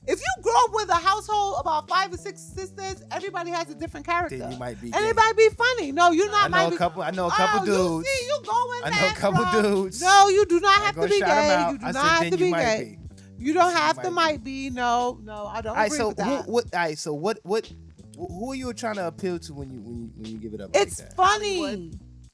If you grow up with a household about 5 or 6 sisters, everybody has a different character. Then you might be and gay. it might be funny. No, you're not. I know a couple You dudes. see, you going I know there, a couple bro. dudes. No, you do not I have ain't to be gonna shout 'em gay. out. You do I not said, have then to you be might gay. be. You don't You have to. might Might be. No, I don't All right, agree so with that. what? All right, so what? Who are you trying to appeal to when you give it up? It's like that? funny.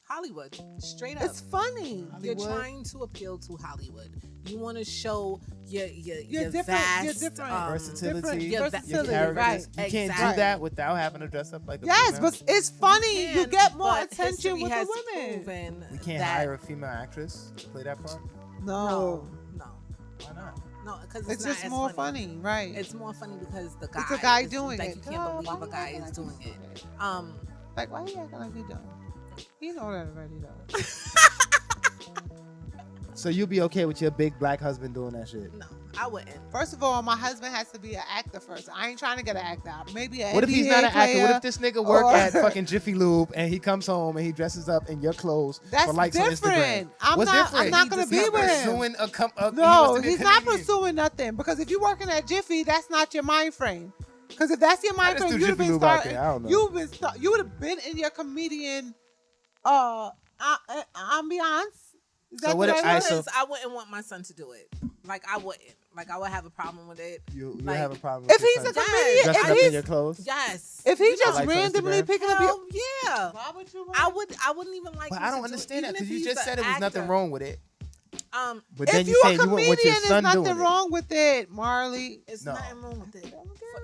Hollywood, straight up. It's funny. You're Hollywood. trying to appeal to Hollywood. You want to show your different- vast you're different. Versatility, different your versatility, characters. right. You can't Exactly. do that without having to dress up like a Yes, female. but it's funny. You can, get more but attention history with the has women. proven we can't that- hire a female actress to play that part. No, No, Why not? no, because it's not just as more funny. funny, right? It's more funny because the guy. It's a guy is- doing like, it. You can't believe why a guy he is acting doing like it. that? Like, why he acting like he don't? He know that already though. So you'll be okay with your big black husband doing that shit? No, I wouldn't. First of all, my husband has to be an actor first. I ain't trying to get an actor. Maybe an What if he's not an NBA actor? What player. if this nigga work or- at fucking Jiffy Lube and he comes home and he dresses up in your clothes That's for likes on different. Instagram? I'm What's not. different? I'm not He gonna does be not with him. Pursuing he No, wants to be a he's not comedian. pursuing nothing. Because if you're working at Jiffy, that's not your mind frame. Because if that's your mind just frame, do you'd have Jiffy been Lube out starting. there. I don't know. You would have been in your comedian ambiance. Is So that what what if- I alright, heard? so- I wouldn't want my son to do it. Like, I wouldn't. Like, I would have a problem with it. You Like, have a problem If with he's your a son comedian, dressing if up in he's your clothes? Yes. if he You just Likes on randomly Instagram? picking up your, Hell yeah. why would you? Want I wouldn't even like. But him I to don't do it, understand that even because if you he's just an said it was nothing actor. wrong with it. But then if you you're say a you want comedian, your there's son nothing doing it. wrong with it, Marley. It's No. nothing wrong with it.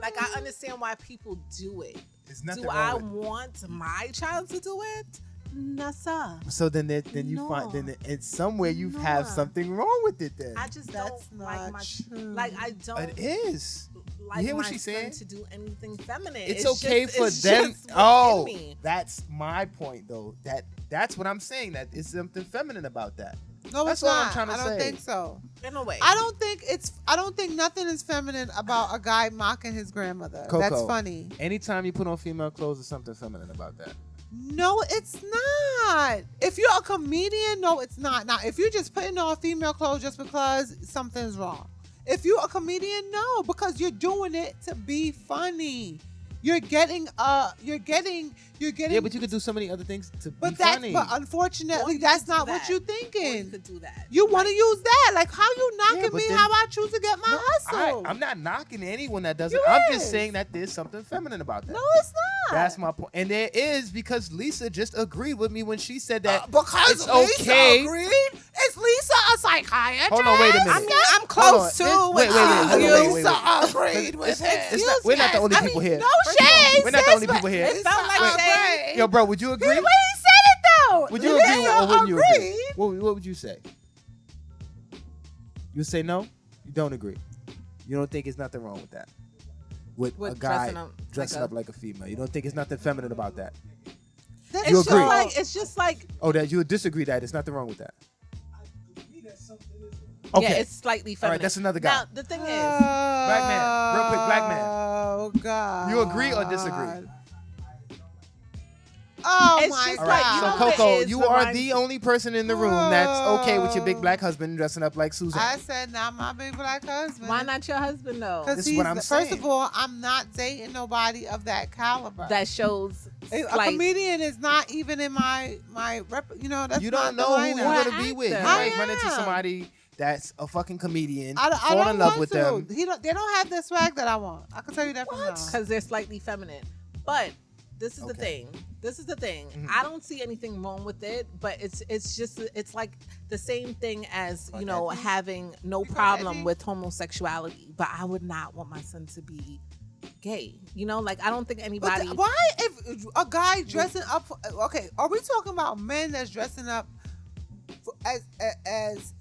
Like, I understand why people do it. There's nothing Do I wrong with want my child to do it? No, sir. it. So then you No. find then in somewhere you No. have something wrong with it then. I just That's don't like not my true. like. I don't It is. like You hear what my she's son saying? to do anything feminine. It's okay just, for it's them. just within Oh, me. that's my point though. That's what I'm saying. That it's something feminine about that. No, That's it's all I'm not. trying to I don't say. think so. In a way, I don't think nothing is feminine about a guy mocking his grandmother. Koko. That's funny. Anytime you put on female clothes, there's something feminine about that. No, it's not. If you're a comedian, no, it's not. Now, if you're just putting on female clothes just because something's wrong. If you're a comedian, no, because you're doing it to be funny. You're getting. Yeah, but you could do so many other things to be funny. But unfortunately, that's not what you're thinking. You could do that. You want to use that? Like, how you knocking me? How I choose to get my hustle? I'm not knocking anyone that doesn't. You I'm is. just saying that there's something feminine about that. No, it's not. That's my point. And there is, because Lisa just agreed with me when she said that because it's Lisa okay. agreed. Is Lisa a psychiatrist? Hold on, wait a minute. I mean, I'm close to Wait. Lisa agreed with it. We're not the only people here. No shade. We're not the only people here. It felt like shade. Yo, bro, would you agree? He said it though. Would you agree Lisa or wouldn't you agree? agreed. What would you say? You would say no? You don't agree? You don't think there's nothing wrong with that? With a guy dressing up like a female. You don't think there's nothing feminine about that? You agree? It's just like. Oh, that you would disagree that there's nothing wrong with that? Okay. Yeah, it's slightly feminine. All right, that's another guy. Now, the thing is. Black man. Real quick, black man. Oh, God. You agree or disagree? Oh, it's my just God. like, So, Koko, you are the only person in the room that's okay with your big black husband dressing up like Susan. I said not my big black husband. Why not your husband, though? Because This is what I'm saying. First of all, I'm not dating nobody of that caliber. That shows. A comedian is not even in my that's you not don't know the who you're lineup. going to be with. You I might run into am. somebody that's a fucking comedian, I fall don't in love want with to. them. They don't have the swag that I want. I can tell you that from now. Because they're slightly feminine. But this is the thing. This is the thing. Mm-hmm. I don't see anything wrong with it, but it's like the same thing as, having no problem with homosexuality. But I would not want my son to be gay. Like I don't think anybody. But why if a guy dressing up? Okay, are we talking about men that's dressing up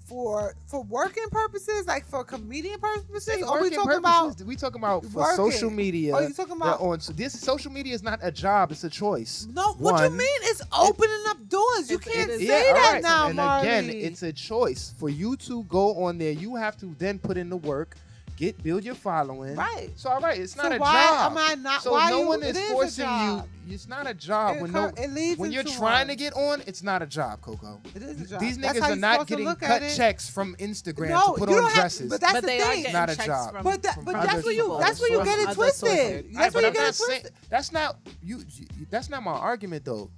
for working purposes, like for comedian purposes? Or are we talking about? We talking about for working? social media. Are you talking about? So this social media is not a job; it's a choice. No, what you mean? It's opening up doors. You can't say all that right. now, And Marty. again, it's a choice for you to go on there. You have to then put in the work. Build your following. Right. So all right, it's not a why job. am I not? So why no you, one is it is forcing a job. you. It's not a job. When you're trying to get on, it's not a job, Coco. It is a job. These That's niggas how are you're not supposed to getting look cut at it. checks from Instagram No, to put you on don't have- dresses. but that's But the they are thing. getting Not a checks job. from. But from that's other where you. people, That's where you from get it other twisted. sources. That's where you get it saying twisted. that's not you. That's not my argument though.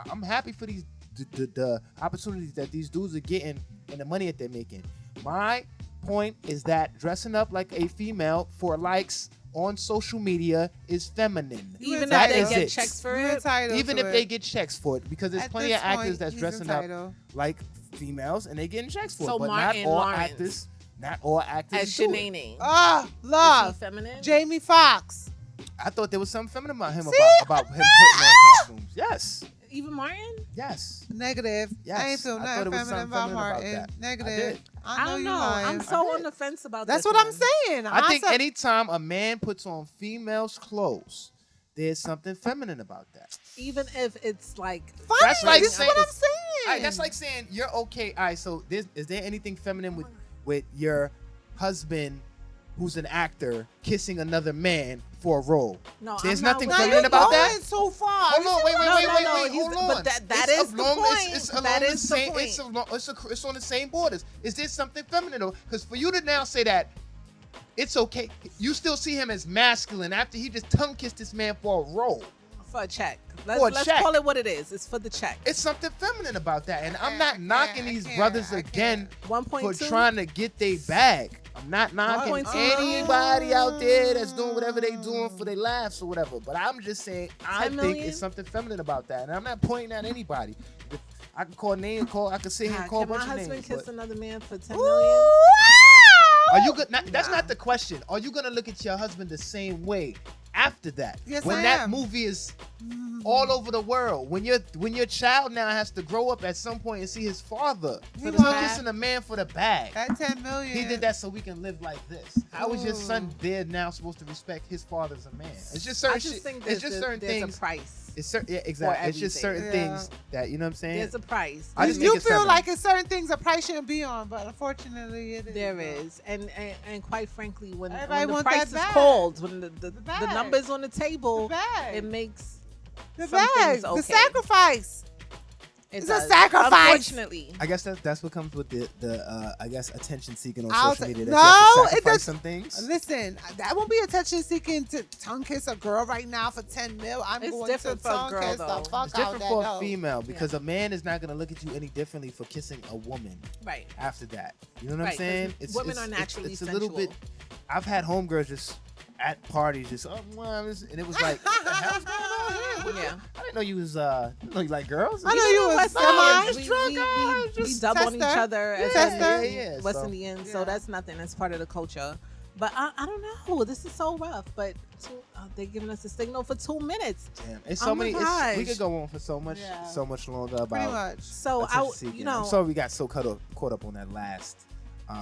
I'm happy for these the opportunities that these dudes are getting and the money that they're making. My point is that dressing up like a female for likes on social media is feminine. Even That if is they get it. checks for You're it. entitled Even to if it. they get checks for it, because there's At plenty this of actors point, that's he's dressing entitled. up like females and they getting checks for So it. But Martin not all Lawrence. actors. Not all actors. As do it. Shanae. Ah, Is he love. feminine? Jamie Foxx. I thought there was something feminine about him See? about him putting on costumes. Yes. Even Martin? Yes. Negative. Yes. I ain't feel I thought nothing it was feminine something about feminine about Martin. that. I Negative. did. I know don't you know. lying. I'm so on the fence about That's this what I'm one. saying. I think said- anytime a man puts on female's clothes, there's something feminine about that. Even if it's like. Fine, That's like this is saying- what I'm saying. All right, that's like saying you're okay. All right, so is there anything feminine with your husband, who's an actor, kissing another man for a role? No, There's I'm not nothing with feminine you. about You're that. going so far. Hold on, wait, he's- hold on. but that It's is the along- point. It's along That the is the same. point. It's on the same borders. Is there something feminine though? Because for you to now say that it's okay, you still see him as masculine after he just tongue kissed this man for a role. For a check. For a Let's check. call it what it is. It's for the check. It's something feminine about that, and I'm not I knocking can't, these I can't, brothers I again can't. 1.2. for trying to get their bag. I'm not knocking 1.2 million. anybody out there that's doing whatever they doing for their laughs or whatever. But I'm just saying, I 10 think million? it's something feminine about that, and I'm not pointing at anybody. If I can call names, I can sit here and call a Can my bunch of husband names. kiss but another man for 10 Ooh, million? wow. Are you good? That's not the question. Are you gonna look at your husband the same way after that? Yes, when I that am. movie is all over the world, when your child now has to grow up at some point and see his father He for won't. kissing a man for the bag. That 10 million. He did that so we can live like this. How is your son Ooh. there now supposed to respect his father as a man? It's just I certain just shit. think It's just certain there's things. a price. It's certain, yeah, exactly. It's just certain everything. things that, you know what I'm saying? There's a price. I just you think it's feel feminine. like it's certain things a price shouldn't be on, but unfortunately it is. There is, and quite frankly, when Everybody the want price that is bag. called, when the bag. numbers on the table, The bag. it makes The some bag, things the okay. sacrifice. It It's does. a sacrifice. Unfortunately. I guess that's what comes with the I guess attention seeking on I'll social say- media. That no, you have to it sacrifice does- some things. Listen, that won't be attention seeking to tongue kiss a girl right now for 10 mil. I'm It's going different to for a tongue girl, kiss though. the fuck It's out different that for a hoe. female because a man is not gonna look at you any differently for kissing a woman Right. after that. You know what I'm Right, 'cause saying? women are naturally it's a little bit. sensual. I've had homegirls just at parties just and it was like, what the hell's going on here? Yeah. I didn't know you was I didn't know you like girls. I know you was West semi. Indians, we dub on each tester. other as Tester. West So- Indians, Yeah. so that's nothing. It's part of the culture. But I don't know. This is so rough. But they're giving us a signal for 2 minutes. Damn, it's Oh so my many. gosh. We could go on for so much, Yeah. so much longer Pretty about. much. So attention seeking. you know, I'm sorry we got so caught up on that last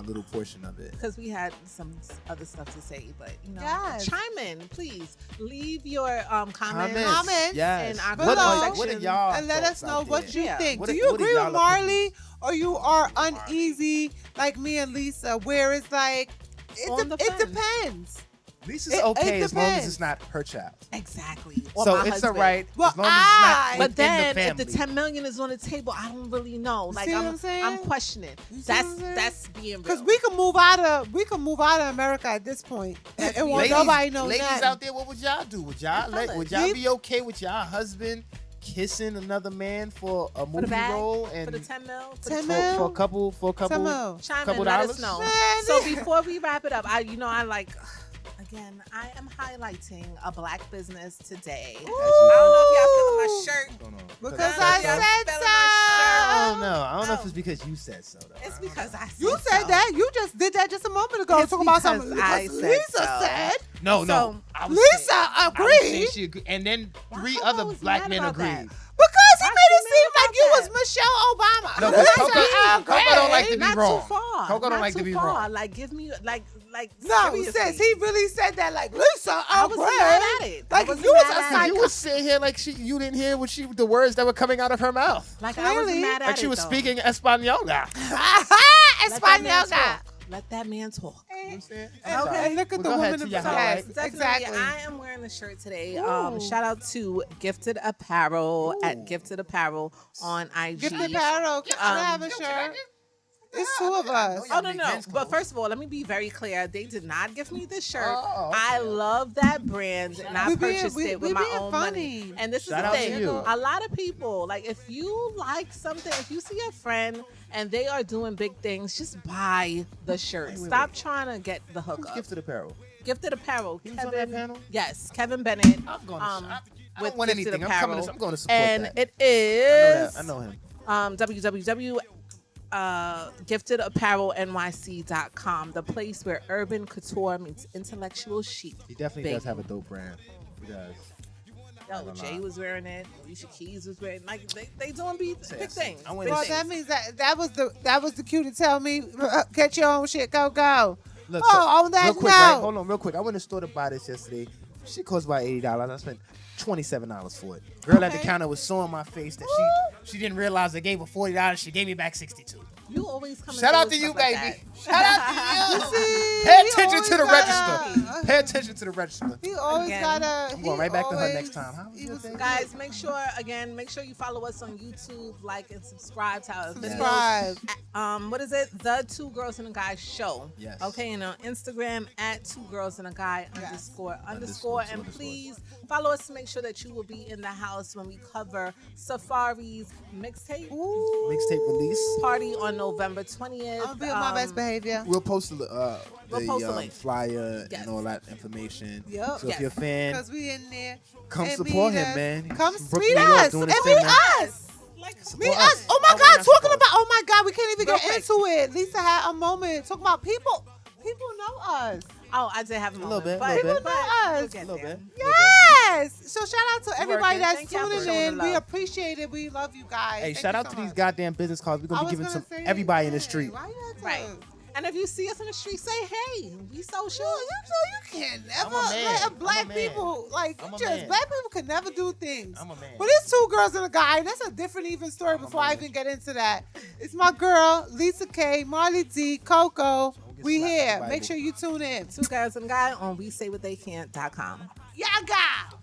little portion of it. because we had some other stuff to say, but Yes. chime in, please. Leave your comments. Comments Yes. in our what comment are section. y'all? And let us thoughts know out what there? you Yeah. think. What Do are- you what are agree with y'all Marley or you are uneasy like me and Lisa where it's like, On the it fence. depends. Lisa's It okay as long as depends. it's not her child. Exactly. Or So my it's husband. alright Well, as long as it's not But within then, the if family. the 10 million is on the table, I don't really know. Like See what I'm saying? I'm questioning. You see what I'm saying? That's being real. Because we can move out of America at this point. And won't Ladies, nobody know ladies nothing. out there, what would y'all do? Would y'all Fellas. would y'all be okay with y'all husband kissing another man for a for movie the bag, role for and the 10 mil, for 10 the mil? for a couple Some more. chime couple in, let dollars? us know. Man, So before we wrap it up, I like. Again, I am highlighting a black business today. Ooh. I don't know if y'all feeling my shirt. Because None I of y'all said feeling so. I don't know. I don't know if Oh. it's because you said so though. It's because I said You said so. that. You just did that just a moment ago. It's Talking about because something I because said Lisa so. said. No, So, I was Lisa saying- I was saying agreed. she agreed, and then Why three Koko other was black mad men about that? agreed. Because he Why made it she seem mad like you about was that? Michelle Obama. No, Lisa because Koko don't like to be Not wrong. too far. Koko don't Not like to too be far. wrong. Like, give me like No, seriously. sis, he really said that like Lisa I wasn't agreed. mad at it. I Like wasn't you was mad a at it. You psycho. was sitting here like you didn't hear the words that were coming out of her mouth. Like I wasn't Clearly. mad at Like she it, was though. speaking Espanol. Let that man Espanol. talk. Let that man talk. And look at the woman to in your the highlight. yes, Definitely, exactly. I am wearing a shirt today. Ooh. Shout out to Gifted Apparel Ooh. at Gifted Apparel on IG. Gifted Apparel. Can I have a shirt? It's two of us. Oh no! But first of all, let me be very clear. They did not give me this shirt. Oh, okay. I love that brand, and I We being- purchased we- it we with my being own funny. money. And this Shout is out the to thing: you. a lot of people, like, if you like something, if you see a friend and they are doing big things, just buy the shirt. Wait, Stop trying to get the Who's hookup. Gifted Apparel? Gifted Apparel. He was on that panel? Yes, Kevin Bennett. I'm going to. I with don't want Gifted anything. Apparel. I'm going to support And that. it is I know him. www. giftedapparelnyc.com, the place where urban couture meets intellectual chic. He definitely Baby. does have a dope brand. He does. Yo, Not a Jay lot. was wearing it. Alicia Keys was wearing. Like they doing big things. I went Big Well, to things. that means that was the cue to tell me get your own shit, go. Look, Oh, on that real quick, note. right? Hold on, real quick. I went to the store to buy this yesterday. Shit cost about $80. I spent $27 for it. Girl at the Okay. counter was sewing my face that she didn't realize I gave her $40. She gave me back $62. You always come. Shout in out with to you, stuff like baby. that. Shout out to you. See, Pay he attention always to the gotta- register. Pay attention to the register. He always Again. gotta. I'm going right back to her next time. How was he your was- day? Guys, make sure you follow us on YouTube, like and subscribe to our videos. Subscribe. What is it? The Two Girls and a Guy Show. Yes. Okay, and on Instagram at Two Girls and a Guy Yes. underscore. And please follow us to make sure that you will be in the house when we cover Safari's mixtape Mixtape release. party on November 20th. I'll be on my best behavior. We'll post We'll post a link. flyer Yes. and all that information. Yep. So Yes. if you're a fan, Because we in there. come and support meet him, us. man. He's Come from Brooklyn, meet New York, us. doing And his meet thing, man. us. Like, Support Meet us. us. Oh my I want God, that talking support. about, oh my God, we can't even Real get quick. into it. Lisa had a moment talking about people. People know us. oh, I did have a little moment, bit, but, little bit. but Us. we'll get A little there. bit. Yes. So shout out to everybody working. that's Thank y'all for tuning showing in. the We love. appreciate it. We love you guys. Hey, Thank shout you out so to these much. goddamn business cards. We're I gonna was be giving gonna to say, everybody in the hey, street. why you have to? Right. And if you see us in the street, say hey. We social. You can never I'm a man. let I'm a black man. people like I'm a just man. black people can never do things. I'm a man. But it's two girls and a guy. That's a different even story. I'm a Before I man. even get into that, it's my girl Lisa K, Marley D, Koko. get We slapped here. by Make the- sure you tune in. Two Girls and a Guy on WeSayWhatTheyCant.com. Yaga.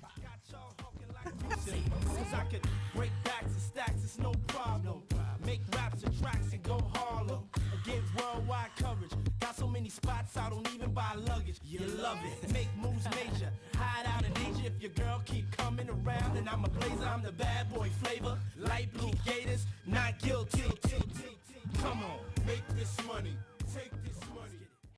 Cause I could break backs and stacks, it's no problem. Make raps and tracks and go Harlem. Get worldwide coverage. Got so many spots, I don't even buy luggage. You love it. Make moves major. Hide out in Asia if your girl keep coming around. And I'm a blazer, I'm the bad boy flavor. Light blue gators, not guilty. Come on, make this money. Take this money.